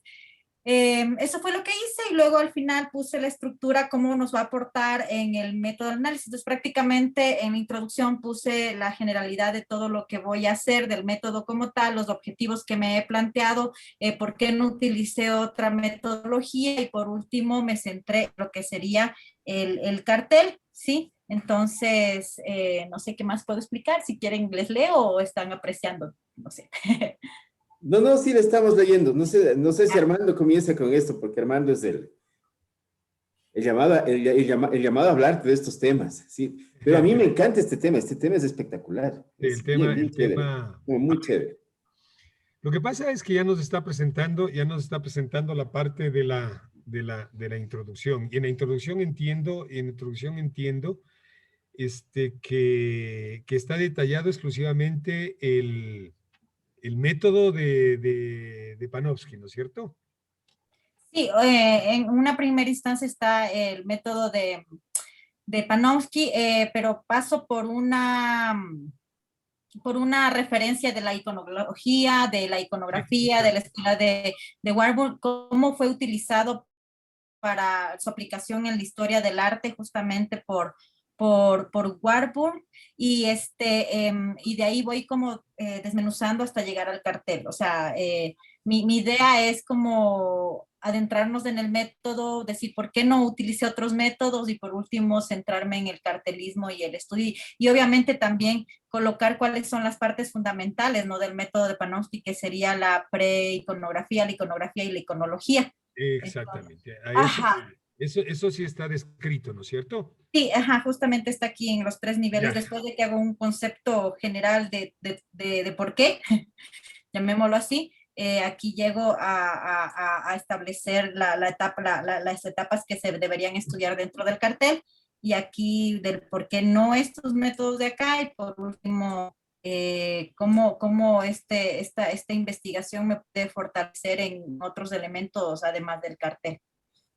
eso fue lo que hice, y luego al final puse la estructura, cómo nos va a aportar en el método de análisis. Entonces, prácticamente en la introducción puse la generalidad de todo lo que voy a hacer, del método como tal, los objetivos que me he planteado, por qué no utilicé otra metodología, y por último me centré en lo que sería el cartel, ¿sí? Entonces, no sé qué más puedo explicar. Si quieren les leo o están apreciando, no sé. No, sí le estamos leyendo. No sé si Armando comienza con esto, porque Armando es el llamado a hablar de estos temas, ¿sí? Pero a mí me encanta este tema es espectacular. Es bien chévere, muy chévere. Lo que pasa es que ya nos está presentando la parte de la introducción. Y en la introducción entiendo que está detallado exclusivamente el método de Panofsky, ¿no es cierto? Sí, en una primera instancia está el método de Panofsky, pero paso por una referencia de la iconología, de la iconografía, de la escuela de Warburg, cómo fue utilizado para su aplicación en la historia del arte justamente por Warburg, y de ahí voy como desmenuzando hasta llegar al cartel. O sea, mi idea es como adentrarnos en el método, decir por qué no utilicé otros métodos, y por último centrarme en el cartelismo y el estudio, y obviamente también colocar cuáles son las partes fundamentales, ¿no?, del método de Panofsky, que sería la pre-iconografía, la iconología y la iconología. Exactamente. Ajá. Eso sí está descrito, ¿no es cierto? Sí, ajá, justamente está aquí en los 3 niveles, Ya. después de que hago un concepto general de por qué, llamémoslo así. Aquí llego a establecer las etapas que se deberían estudiar dentro del cartel, y aquí del por qué no estos métodos de acá, y por último, cómo esta investigación me puede fortalecer en otros elementos además del cartel.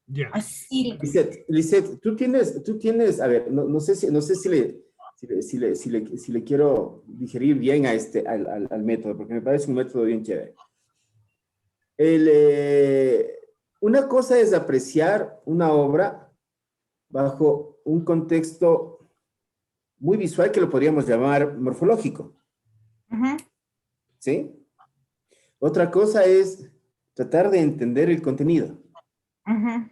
Ya. Así. Lisette, tú tienes, a ver, no sé si le quiero digerir bien al método, porque me parece un método bien chévere. Una cosa es apreciar una obra bajo un contexto muy visual que lo podríamos llamar morfológico. Uh-huh. ¿Sí? Otra cosa es tratar de entender el contenido. Uh-huh.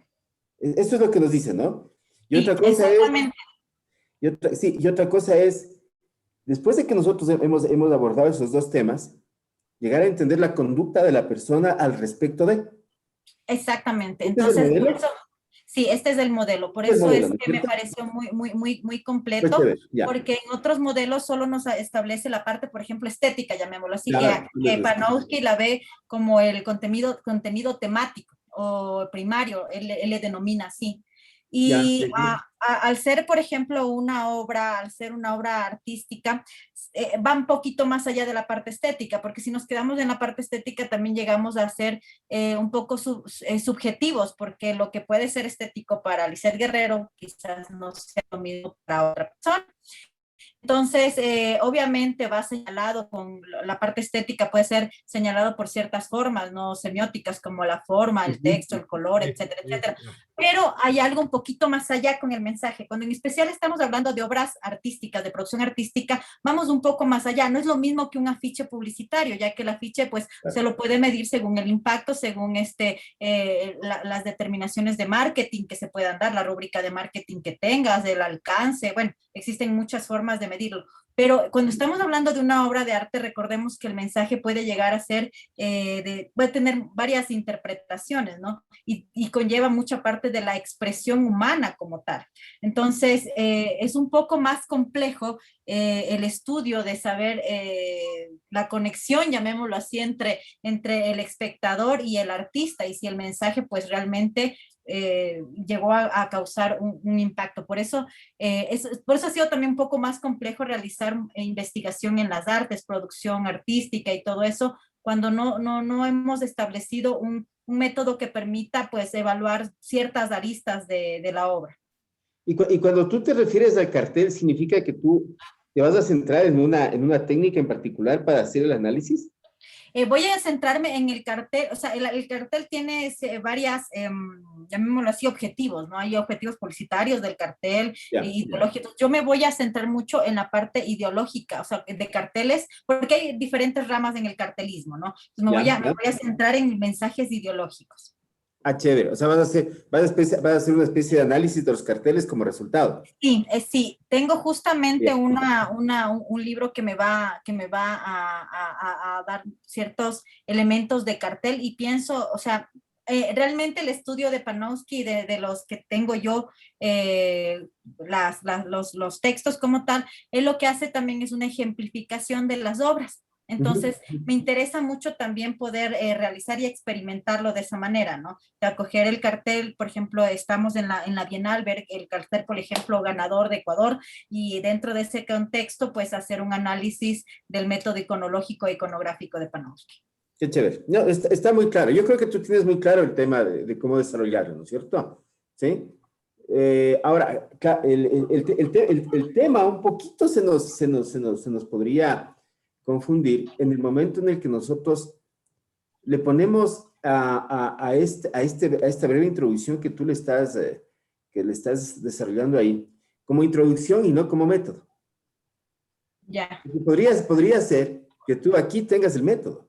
Eso es lo que nos dice, ¿no? Y Sí, otra cosa exactamente. y otra cosa es, después de que nosotros hemos abordado esos dos temas, llegar a entender la conducta de la persona al respecto de. Exactamente. ¿Este es el Entonces, por modelo? eso, sí, este es el modelo. Por Este es el eso modelo, es ¿no es que me cierto? pareció muy Pues completo, chévere, ya. porque en otros modelos solo nos establece la parte, por ejemplo, estética, llamémoslo así, Claro, que Panofsky la ve como el contenido temático o primario, él le denomina así. ya, Y sí, sí. al ser, por ejemplo, al ser una obra artística, va un poquito más allá de la parte estética, porque si nos quedamos en la parte estética también llegamos a ser un poco subjetivos, porque lo que puede ser estético para Lisette Guerrero quizás no sea lo mismo para otra persona. Entonces, obviamente va señalado con la parte estética, puede ser señalado por ciertas formas, ¿no?, semióticas, como la forma, el texto, el color, etcétera, etcétera. Pero hay algo un poquito más allá con el mensaje. Cuando en especial estamos hablando de obras artísticas, de producción artística, vamos un poco más allá. No es lo mismo que un afiche publicitario, ya que el afiche, pues, se lo puede medir según el impacto, según las determinaciones de marketing que se puedan dar, la rúbrica de marketing que tengas, el alcance. Bueno, existen muchas formas de medirlo. Pero cuando estamos hablando de una obra de arte, recordemos que el mensaje puede llegar a ser, puede tener varias interpretaciones, ¿no? Y conlleva mucha parte de la expresión humana como tal. Entonces, es un poco más complejo el estudio de saber la conexión, llamémoslo así, entre el espectador y el artista, y si el mensaje pues realmente llegó a causar un impacto. Por eso ha sido también un poco más complejo realizar investigación en las artes, producción artística y todo eso, cuando no hemos establecido un método que permita pues evaluar ciertas aristas de la obra. Y cuando tú te refieres al cartel, ¿significa que tú te vas a centrar en una técnica en particular para hacer el análisis? Voy a centrarme en el cartel. O sea, el cartel tiene varias, llamémoslo así, objetivos, ¿no? Hay objetivos publicitarios del cartel, ideológicos. Yo me voy a centrar mucho en la parte ideológica, o sea, de carteles, porque hay diferentes ramas en el cartelismo, ¿no? Entonces me voy a centrar en mensajes ideológicos. Ah, chévere. O sea, vas a hacer una especie de análisis de los carteles como resultado. Sí, sí. Tengo justamente un libro que me va a dar ciertos elementos de cartel, y pienso, o sea, realmente el estudio de Panofsky, de los que tengo yo, los textos como tal, él lo que hace también es una ejemplificación de las obras. Entonces, me interesa mucho también poder realizar y experimentarlo de esa manera, ¿no? De acoger el cartel, por ejemplo, estamos en la Bienal, ver el cartel, por ejemplo, ganador de Ecuador, y dentro de ese contexto, pues hacer un análisis del método iconológico e iconográfico de Panofsky. Qué chévere. No, está muy claro. Yo creo que tú tienes muy claro el tema de cómo desarrollarlo, ¿no es cierto? ¿Sí? Ahora, el tema un poquito se nos podría confundir en el momento en el que nosotros le ponemos a esta breve introducción que tú le estás desarrollando ahí, como introducción y no como método. Ya. Podría ser que tú aquí tengas el método.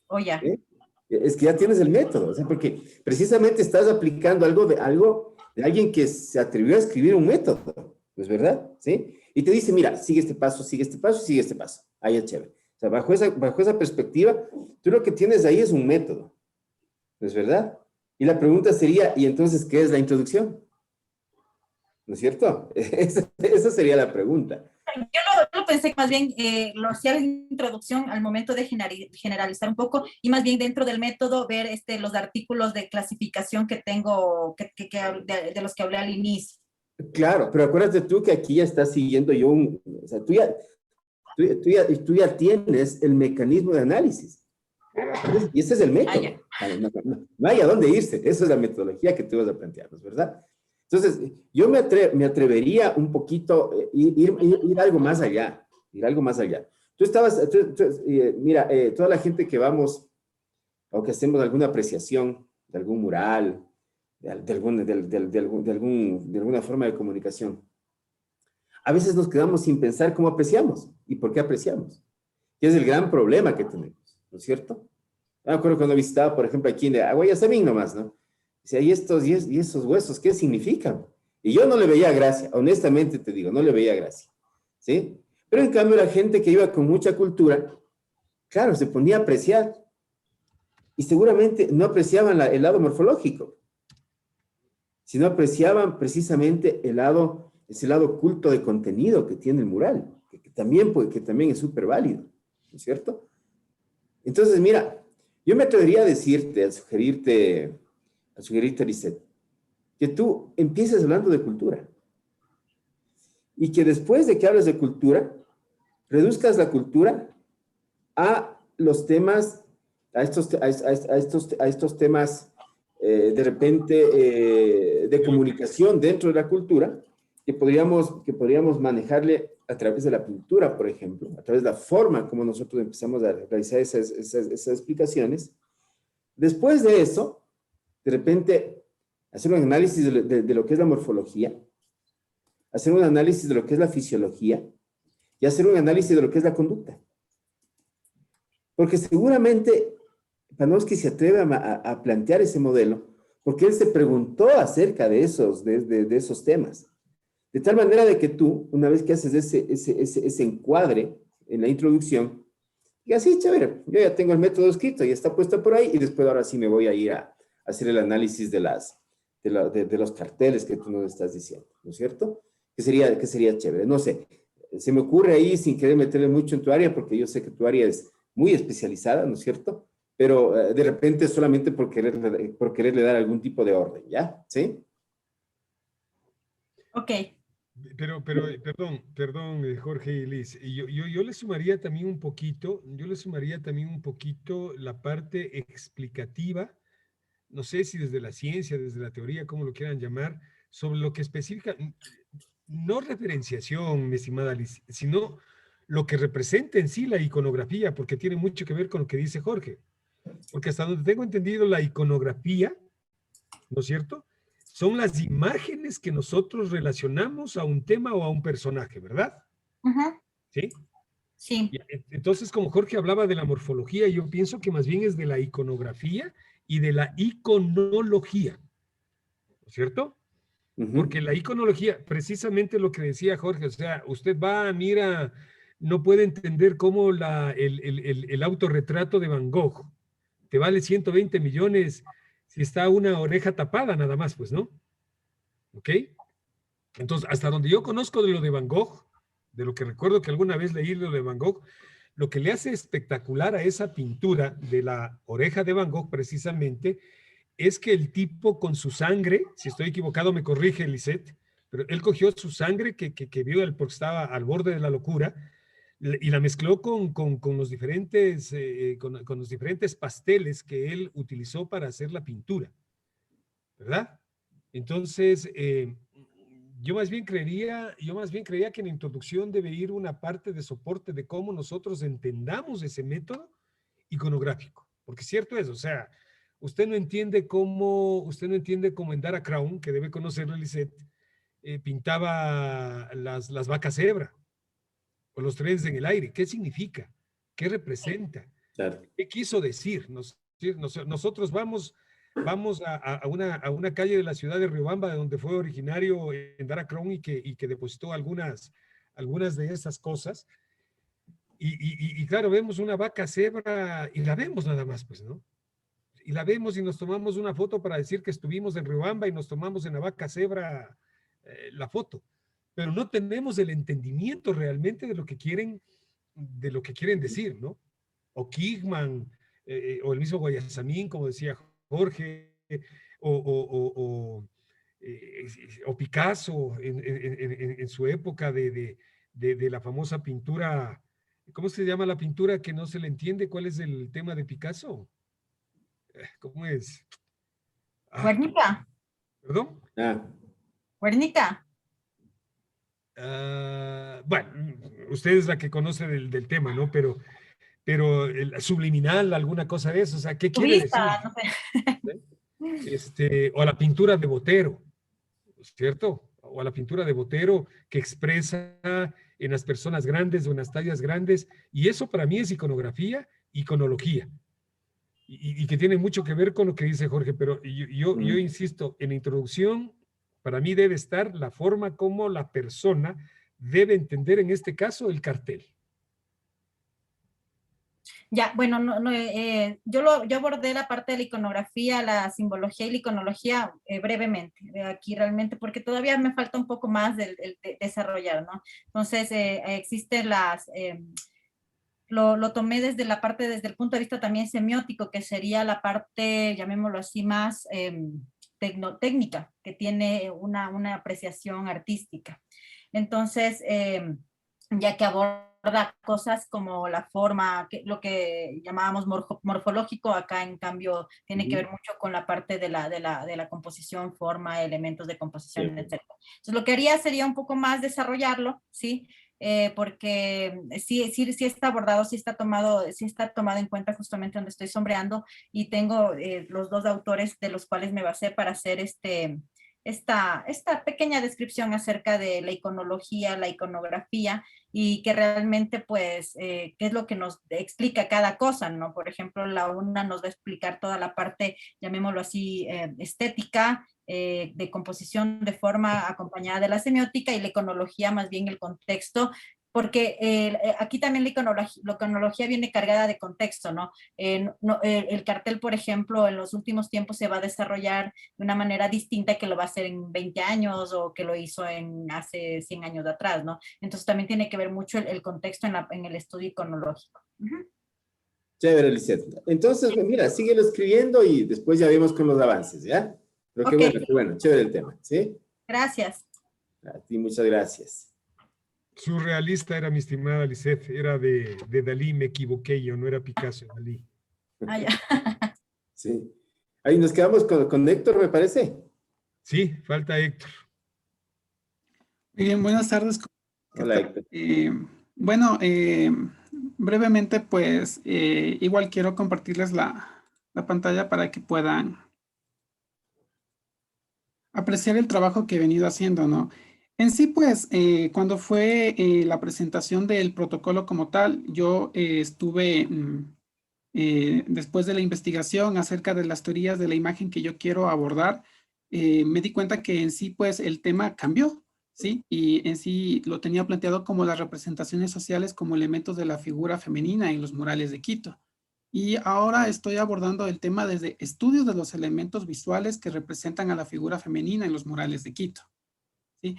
O ya. ¿Eh? Es que ya tienes el método, o sea, porque precisamente estás aplicando algo de alguien que se atrevió a escribir un método, ¿no es verdad? ¿Sí? Y te dice, mira, sigue este paso, sigue este paso, sigue este paso. Ahí es chévere. O sea, bajo esa perspectiva, tú lo que tienes ahí es un método, ¿no es verdad? Y la pregunta sería, ¿y entonces qué es la introducción? ¿No es cierto? Esa sería la pregunta. Yo lo pensé que más bien lo hacía la introducción al momento de generalizar un poco y más bien dentro del método ver los artículos de clasificación que tengo, de los que hablé al inicio. Claro, pero acuérdate tú que aquí ya estás siguiendo o sea, tú ya tienes el mecanismo de análisis. Y ese es el método. No hay a dónde irse. Esa es la metodología que tú vas a plantear, ¿no es verdad? Entonces, yo me atrevería un poquito, ir algo más allá, ir algo más allá. Mira, toda la gente que vamos, o que hacemos alguna apreciación de algún mural, de alguna forma de comunicación, a veces nos quedamos sin pensar cómo apreciamos y por qué apreciamos, que es el gran problema que tenemos, ¿no es cierto? Me acuerdo cuando visitaba, por ejemplo, aquí en Guayasamín nomás, ¿no? Dice, ¿y esos huesos qué significan? Y yo no le veía gracia, honestamente te digo, no le veía gracia, ¿sí? Pero en cambio la gente que iba con mucha cultura, claro, se ponía a apreciar y seguramente no apreciaban el lado morfológico, sino apreciaban precisamente ese lado culto de contenido que tiene el mural, que también es súper válido, ¿no es cierto? Entonces, mira, yo me atrevería a decirte, a sugerirte, Lisette, que tú empieces hablando de cultura y que después de que hables de cultura, reduzcas la cultura a los temas, a estos temas de repente de comunicación dentro de la cultura que podríamos manejarle a través de la pintura, por ejemplo, a través de la forma como nosotros empezamos a realizar esas explicaciones. Después de eso, de repente, hacer un análisis de lo que es la morfología, hacer un análisis de lo que es la fisiología y hacer un análisis de lo que es la conducta. Porque seguramente Panofsky se atreve a plantear ese modelo porque él se preguntó acerca de esos temas. De tal manera de que tú, una vez que haces ese encuadre en la introducción, digas, sí, chévere, yo ya tengo el método escrito y está puesto por ahí y después ahora sí me voy a ir a hacer el análisis de los carteles que tú nos estás diciendo, ¿no es cierto? Que sería chévere. No sé, se me ocurre ahí sin querer meterle mucho en tu área porque yo sé que tu área es muy especializada, ¿no es cierto? Pero de repente solamente por quererle dar algún tipo de orden, ¿ya? ¿Sí? Ok. Pero perdón, Jorge y Liz, yo le sumaría también un poquito, la parte explicativa, no sé si desde la ciencia, desde la teoría, como lo quieran llamar, sobre lo que especifica, no referenciación, mi estimada Liz, sino lo que representa en sí la iconografía, porque tiene mucho que ver con lo que dice Jorge. Porque hasta donde tengo entendido, la iconografía, ¿no es cierto?, son las imágenes que nosotros relacionamos a un tema o a un personaje, ¿verdad? Uh-huh. ¿Sí? Sí. Entonces, como Jorge hablaba de la morfología, yo pienso que más bien es de la iconografía y de la iconología, ¿no es cierto? Porque la iconología, precisamente lo que decía Jorge, o sea, usted va, mira, no puede entender cómo el autorretrato de Van Gogh te vale 120 millones si está una oreja tapada nada más, pues, ¿no? ¿Ok? Entonces, hasta donde yo conozco de lo de Van Gogh, de lo que recuerdo que alguna vez leí de lo de Van Gogh, lo que le hace espectacular a esa pintura de la oreja de Van Gogh precisamente es que el tipo con su sangre, si estoy equivocado me corrige Lisette, pero él cogió su sangre que vio porque estaba al borde de la locura y la mezcló con los diferentes pasteles que él utilizó para hacer la pintura, ¿verdad? Entonces, yo más bien creería que en la introducción debe ir una parte de soporte de cómo nosotros entendamos ese método iconográfico. Porque cierto es, o sea, usted no entiende cómo en Dara Crown, que debe conocerlo Lisette, pintaba las vacas cebra o los trenes en el aire. ¿Qué significa? ¿Qué representa? Claro. ¿Qué quiso decir? Nosotros vamos a una calle de la ciudad de Riobamba, de donde fue originario en Dara Crown y que depositó algunas de esas cosas. Y claro, vemos una vaca cebra y la vemos nada más, pues, ¿no? Y la vemos y nos tomamos una foto para decir que estuvimos en Riobamba y nos tomamos en la vaca cebra la foto. Pero no tenemos el entendimiento realmente de lo que quieren decir, ¿no? O Kigman, o el mismo Guayasamín, como decía Jorge, o, o Picasso en su época de la famosa pintura. ¿Cómo se llama la pintura que no se le entiende? ¿Cuál es el tema de Picasso? ¿Cómo es? Guernica. ¿Perdón? Guernica. Bueno, usted es la que conoce del tema, ¿no? Pero el subliminal, alguna cosa de eso, o sea, ¿qué quiere decir? No sé. O la pintura de Botero, ¿cierto? O a la pintura de Botero que expresa en las personas grandes o en las tallas grandes, y eso para mí es iconografía, iconología, y que tiene mucho que ver con lo que dice Jorge, pero yo insisto, en la introducción, para mí debe estar la forma como la persona debe entender, en este caso, el cartel. Ya, bueno, yo abordé la parte de la iconografía, la simbología y la iconología brevemente, aquí realmente, porque todavía me falta un poco más de desarrollar, ¿no? Entonces, existen lo tomé desde el punto de vista también semiótico, que sería la parte, llamémoslo así, más técnica, que tiene una apreciación artística. Entonces, ya que aborda cosas como la forma, lo que llamábamos morfológico, acá en cambio tiene que ver mucho con la parte de la composición, forma, elementos de composición, etc. Entonces lo que haría sería un poco más desarrollarlo, ¿sí? Porque sí está abordado, sí está tomado en cuenta justamente donde estoy sombreando, y tengo los dos autores de los cuales me basé para hacer esta pequeña descripción acerca de la iconología, la iconografía, y que realmente, pues, qué es lo que nos explica cada cosa, ¿no? Por ejemplo, la una nos va a explicar toda la parte, llamémoslo así, estética, de composición de forma acompañada de la semiótica, y la iconología más bien el contexto, porque aquí también la iconología viene cargada de contexto, ¿no? El cartel, por ejemplo, en los últimos tiempos se va a desarrollar de una manera distinta que lo va a hacer en 20 años o que lo hizo hace 100 años de atrás, ¿no? Entonces también tiene que ver mucho el contexto en el estudio iconológico. Chévere, Lisette. Entonces, mira, síguelo escribiendo y después ya vemos con los avances, ¿ya? Pero qué bueno, chévere el tema, ¿sí? Gracias. A ti, muchas gracias. Surrealista era mi estimada Lisette, era de Dalí, me equivoqué yo, no era Picasso, Dalí. Ya. Sí. Ahí nos quedamos con Héctor, me parece. Sí, falta Héctor. Muy bien, buenas tardes. Hola, Héctor. Bueno, brevemente, pues, igual quiero compartirles la pantalla para que puedan apreciar el trabajo que he venido haciendo, ¿no? En sí, pues, cuando fue la presentación del protocolo como tal, yo estuve, después de la investigación acerca de las teorías de la imagen que yo quiero abordar, me di cuenta que en sí, pues, el tema cambió, ¿sí? Y en sí lo tenía planteado como las representaciones sociales como elementos de la figura femenina en los murales de Quito. Y ahora estoy abordando el tema desde estudios de los elementos visuales que representan a la figura femenina en los murales de Quito, ¿sí?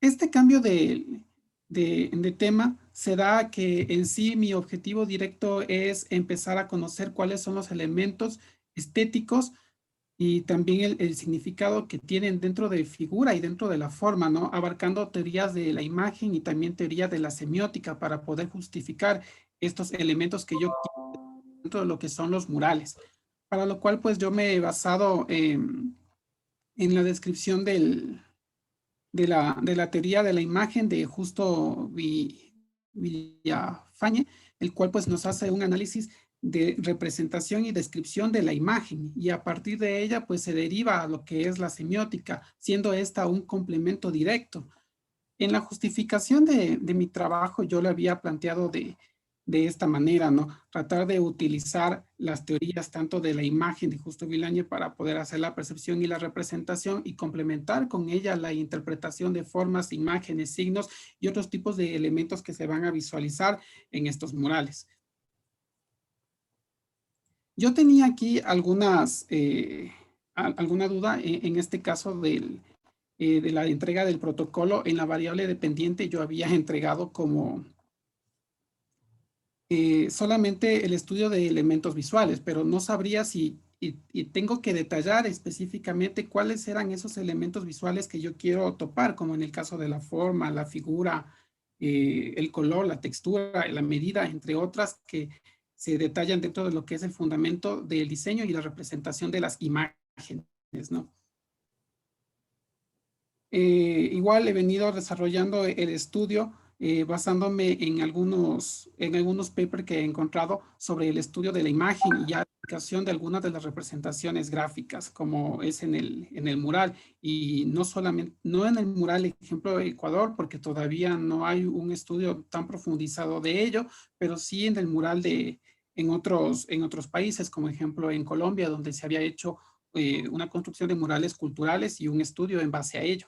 Este cambio de tema se da que en sí mi objetivo directo es empezar a conocer cuáles son los elementos estéticos y también el significado que tienen dentro de figura y dentro de la forma, ¿no? Abarcando teorías de la imagen y también teorías de la semiótica para poder justificar estos elementos que yo quiero dentro de lo que son los murales. Para lo cual, pues yo me he basado en en la descripción de la teoría de la imagen de Justo Villafañe, el cual pues nos hace un análisis de representación y descripción de la imagen, y a partir de ella pues se deriva a lo que es la semiótica, siendo esta un complemento directo. En la justificación de mi trabajo yo lo había planteado de esta manera, ¿no? Tratar de utilizar las teorías tanto de la imagen de Justo Villafañe para poder hacer la percepción y la representación y complementar con ella la interpretación de formas, imágenes, signos y otros tipos de elementos que se van a visualizar en estos murales. Yo tenía aquí alguna duda en este caso de la entrega del protocolo. En la variable dependiente yo había entregado como solamente el estudio de elementos visuales, pero no sabría si y tengo que detallar específicamente cuáles eran esos elementos visuales que yo quiero topar, como en el caso de la forma, la figura, el color, la textura, la medida, entre otras que se detallan dentro de lo que es el fundamento del diseño y la representación de las imágenes, ¿no? Igual he venido desarrollando el estudio basándome en algunos papers que he encontrado sobre el estudio de la imagen y ya aplicación de algunas de las representaciones gráficas, como es en el mural, y no en el mural ejemplo de Ecuador, porque todavía no hay un estudio tan profundizado de ello, pero sí en el mural en otros países, como ejemplo en Colombia, donde se había hecho una construcción de murales culturales y un estudio en base a ello.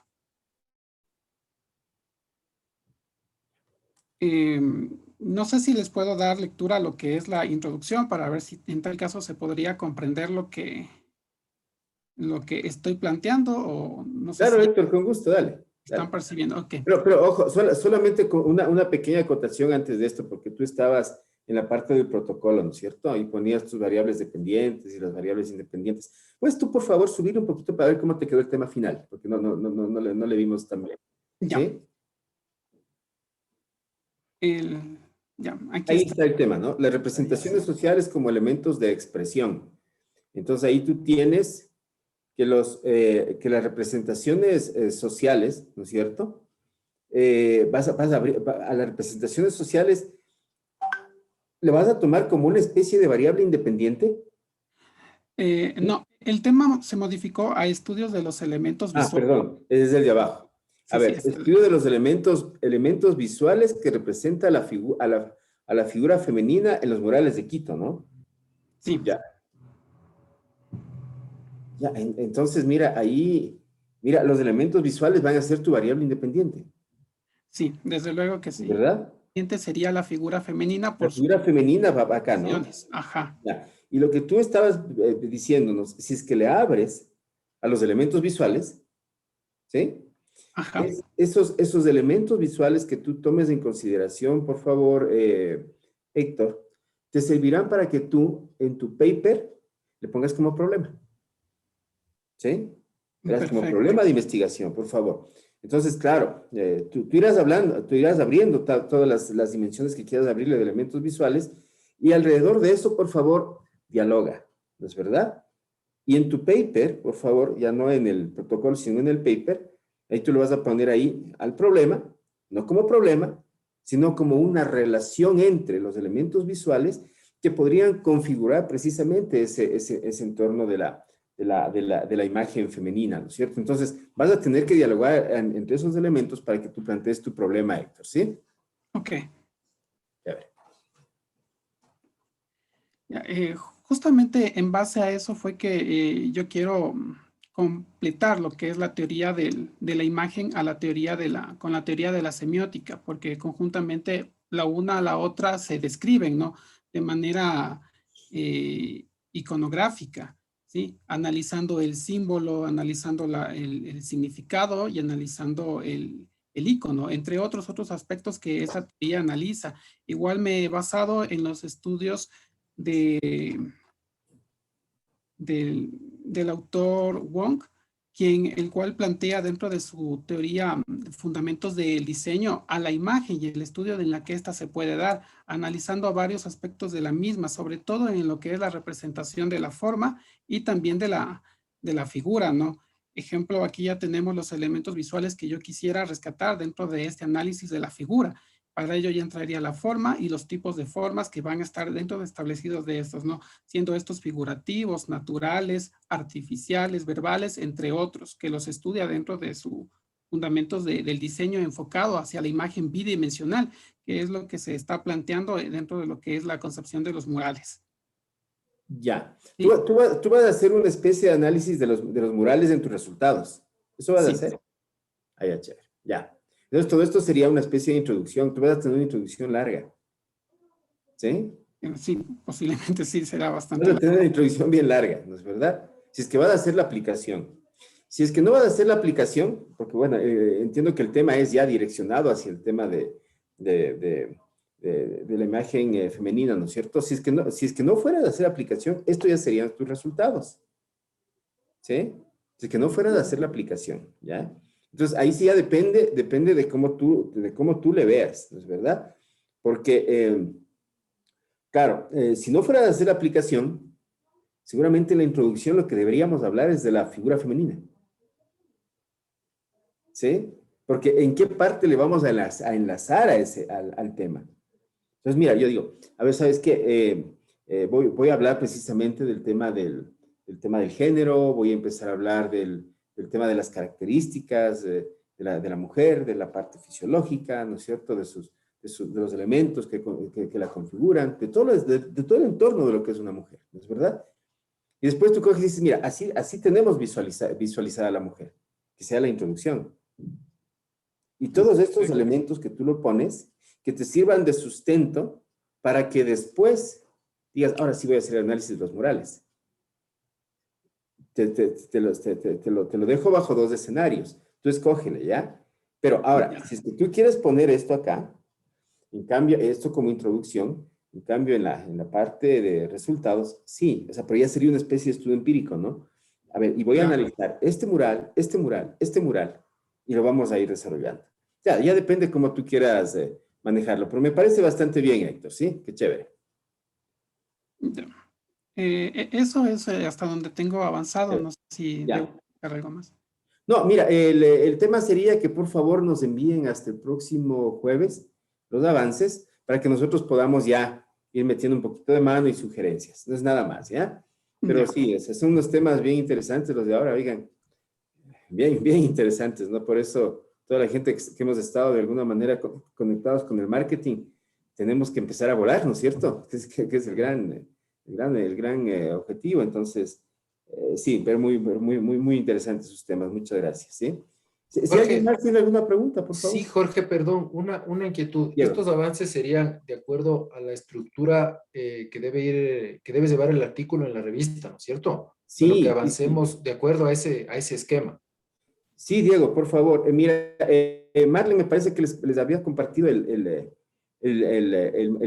No sé si les puedo dar lectura a lo que es la introducción para ver si en tal caso se podría comprender lo que estoy planteando, o no sé. Claro, si Héctor, con gusto, dale. están percibiendo. Ok. Pero ojo, solamente con una pequeña acotación antes de esto, porque tú estabas en la parte del protocolo, ¿no es cierto? Y ponías tus variables dependientes y las variables independientes. ¿Puedes tú, por favor, subir un poquito para ver cómo te quedó el tema final? Porque no le vimos tan bien. Ya. ¿Sí? Ya, aquí Ahí está. está el tema, ¿no? Las representaciones sociales como elementos de expresión. Entonces ahí tú tienes que las representaciones sociales, ¿no es cierto? Vas a abrir a las representaciones sociales, ¿le vas a tomar como una especie de variable independiente? No, el tema se modificó a estudios de los elementos visuales. Perdón, es el de abajo. A ver, estudio de los elementos visuales que representa a la figura femenina en los murales de Quito, ¿no? Sí. Ya. Ya, entonces mira, ahí, los elementos visuales van a ser tu variable independiente. Sí, desde luego que sí. ¿Verdad? Sería la figura femenina por la figura femenina va acá, ¿no? Ajá. Ya. Y lo que tú estabas diciéndonos, si es que le abres a los elementos visuales, ¿sí? Ajá. Esos elementos visuales que tú tomes en consideración, por favor, Héctor, te servirán para que tú en tu paper le pongas como problema. ¿Sí? Verás como problema de investigación, por favor. Entonces, claro, tú irás abriendo todas las dimensiones que quieras abrirle de elementos visuales, y alrededor de eso, por favor, dialoga, ¿no es verdad? Y en tu paper, por favor, ya no en el protocolo, sino en el paper, ahí tú lo vas a poner ahí al problema, no como problema, sino como una relación entre los elementos visuales que podrían configurar precisamente ese entorno de la imagen femenina, ¿no es cierto? Entonces, vas a tener que dialogar entre esos elementos para que tú plantees tu problema, Héctor, ¿sí? Ok. A ver. Justamente en base a eso fue que yo quiero completar lo que es la teoría de la imagen con la teoría de la semiótica, porque conjuntamente la una a la otra se describen, ¿no? De manera iconográfica, ¿sí? Analizando el símbolo, analizando el significado y analizando el icono, entre otros aspectos que esa teoría analiza. Igual me he basado en los estudios del autor Wong, el cual plantea dentro de su teoría fundamentos del diseño a la imagen y el estudio en la que ésta se puede dar, analizando varios aspectos de la misma, sobre todo en lo que es la representación de la forma y también de la figura, ¿no? ejemplo, aquí ya tenemos los elementos visuales que yo quisiera rescatar dentro de este análisis de la figura. Para ello ya entraría la forma y los tipos de formas que van a estar dentro de establecidos de estos, ¿no? Siendo estos figurativos, naturales, artificiales, verbales, entre otros, que los estudia dentro de sus fundamentos del diseño enfocado hacia la imagen bidimensional, que es lo que se está planteando dentro de lo que es la concepción de los murales. Ya. Sí. Tú vas a hacer una especie de análisis de los murales en tus resultados. ¿Eso vas a hacer? Ah, ya, chévere. Ya. Entonces, todo esto sería una especie de introducción. Tú vas a tener una introducción larga. ¿Sí? Sí, posiblemente sí, será bastante Vas a tener largo. una introducción bien larga, ¿no es verdad? Si es que vas a hacer la aplicación. Si es que no vas a hacer la aplicación, porque bueno, entiendo que el tema es ya direccionado hacia el tema de la imagen femenina, ¿no es cierto? Si es que no fuera de hacer aplicación, esto ya serían tus resultados. ¿Sí? Si es que no fuera de hacer la aplicación, ¿ya? Entonces, ahí sí ya depende de cómo tú le veas, ¿no es verdad? Porque, claro, si no fuera de hacer la aplicación, seguramente en la introducción lo que deberíamos hablar es de la figura femenina. ¿Sí? Porque ¿en qué parte le vamos a enlazar al tema? Entonces, mira, yo digo, a ver, ¿sabes qué? Voy a hablar precisamente del tema del género, voy a empezar a hablar del tema de las características de la mujer, de la parte fisiológica, ¿no es cierto? De los elementos que la configuran, de todo el entorno de lo que es una mujer, ¿no es verdad? Y después tú coges y dices, mira, así tenemos visualizada a la mujer, que sea la introducción. Y todos estos elementos que tú lo pones, que te sirvan de sustento para que después digas, ahora sí voy a hacer el análisis de los murales. Te lo dejo bajo dos escenarios. Tú escógele, ¿ya? Pero ahora, si es que tú quieres poner esto acá, en cambio, esto como introducción, en cambio, en la parte de resultados, sí, o sea, pero ya sería una especie de estudio empírico, ¿no? A ver, y voy a analizar este mural, y lo vamos a ir desarrollando. Ya depende cómo tú quieras manejarlo, pero me parece bastante bien, Héctor, ¿sí? Qué chévere. Eso es hasta donde tengo avanzado, no sé si Ya. debo hacer algo más. No, mira, el tema sería que por favor nos envíen hasta el próximo jueves los avances para que nosotros podamos ya ir metiendo un poquito de mano y sugerencias. No es nada más, ¿ya? Pero sí, son unos temas bien interesantes los de ahora, oigan, bien interesantes, ¿no? Por eso toda la gente que hemos estado de alguna manera conectados con el marketing, tenemos que empezar a volar, ¿no es cierto? Que es el gran objetivo. Entonces, sí, pero muy interesantes sus temas. Muchas gracias, ¿sí? Si alguien más tiene alguna pregunta, por favor. Sí, Jorge, perdón, una inquietud. Diego. Estos avances serían de acuerdo a la estructura que debe llevar el artículo en la revista, ¿no es cierto? Sí. Lo que avancemos de acuerdo a ese esquema. Sí, Diego, por favor. Mira, Marlene, me parece que les había compartido el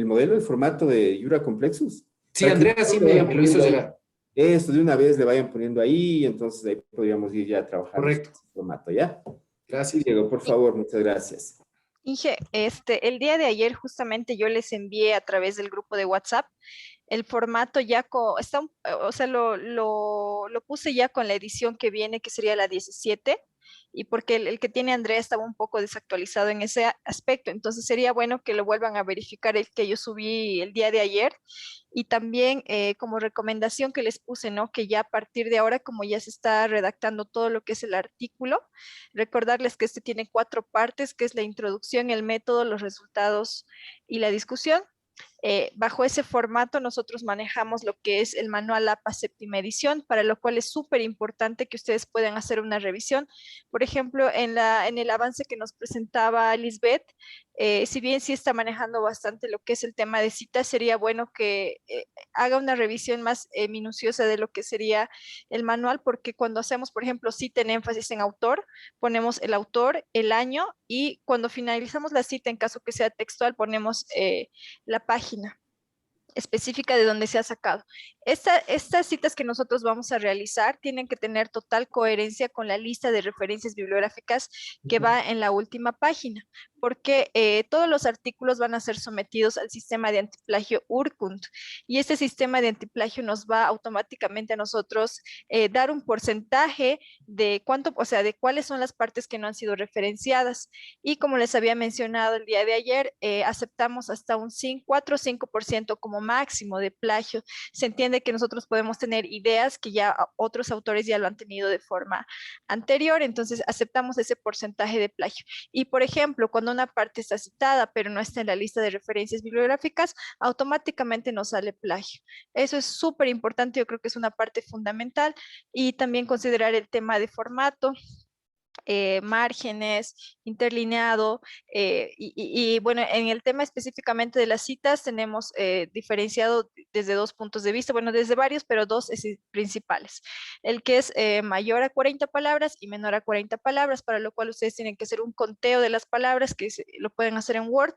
modelo, el formato de Jura Complexus. Sí, Andrea sí me lo hizo llegar. Esto de una vez le vayan poniendo ahí, entonces ahí podríamos ir ya a trabajar. Correcto. En ese formato, ¿ya? Gracias. Sí, Diego, por favor, muchas gracias. Inge, el día de ayer justamente yo les envié a través del grupo de WhatsApp el formato ya o sea, lo puse ya con la edición que viene, que sería la 17, y porque el que tiene Andrea estaba un poco desactualizado en ese aspecto, entonces sería bueno que lo vuelvan a verificar el que yo subí el día de ayer. Y también como recomendación que les puse, ¿no? Que ya a partir de ahora, como ya se está redactando todo lo que es el artículo, recordarles que este tiene 4 partes, que es la introducción, el método, los resultados y la discusión. Bajo ese formato nosotros manejamos lo que es el manual APA séptima edición, para lo cual es súper importante que ustedes puedan hacer una revisión. Por ejemplo, en el avance que nos presentaba Lisbeth, si bien sí está manejando bastante lo que es el tema de citas, sería bueno que haga una revisión más minuciosa de lo que sería el manual, porque cuando hacemos, por ejemplo, cita en énfasis en autor, ponemos el autor, el año, y cuando finalizamos la cita, en caso que sea textual, ponemos la página específica de donde se ha sacado. Estas citas que nosotros vamos a realizar tienen que tener total coherencia con la lista de referencias bibliográficas que va en la última página, porque todos los artículos van a ser sometidos al sistema de antiplagio Urkund, y este sistema de antiplagio nos va automáticamente a nosotros dar un porcentaje de cuánto, o sea, de cuáles son las partes que no han sido referenciadas. Y como les había mencionado el día de ayer, aceptamos hasta un 4 o 5% como máximo de plagio. Se entiende que nosotros podemos tener ideas que ya otros autores ya lo han tenido de forma anterior, entonces aceptamos ese porcentaje de plagio. Y por ejemplo, cuando una parte está citada pero no está en la lista de referencias bibliográficas, automáticamente nos sale plagio. Eso es súper importante, yo creo que es una parte fundamental, y también considerar el tema de formato, márgenes, interlineado, y bueno, en el tema específicamente de las citas tenemos diferenciado desde 2 puntos de vista, bueno, desde varios, pero 2 principales. El que es mayor a 40 palabras y menor a 40 palabras, para lo cual ustedes tienen que hacer un conteo de las palabras, que lo pueden hacer en Word,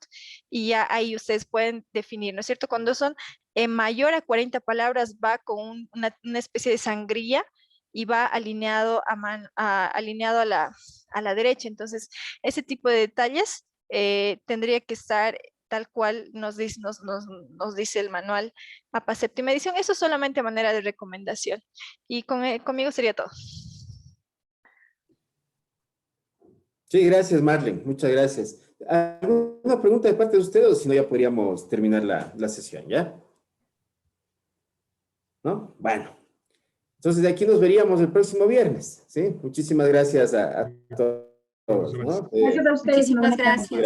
y ya ahí ustedes pueden definir, ¿no es cierto? Cuando son mayor a 40 palabras va con una especie de sangrilla, y va alineado alineado a la derecha. Entonces, ese tipo de detalles tendría que estar tal cual nos dice el manual APA séptima edición. Eso solamente a manera de recomendación. Y conmigo sería todo. Sí, gracias, Marlene. Muchas gracias. ¿Alguna pregunta de parte de ustedes, o si no ya podríamos terminar la sesión, ya? ¿No? Bueno. Entonces, de aquí nos veríamos el próximo viernes, ¿sí? Muchísimas gracias a todos, ¿no? Gracias a ustedes. Muchísimas gracias.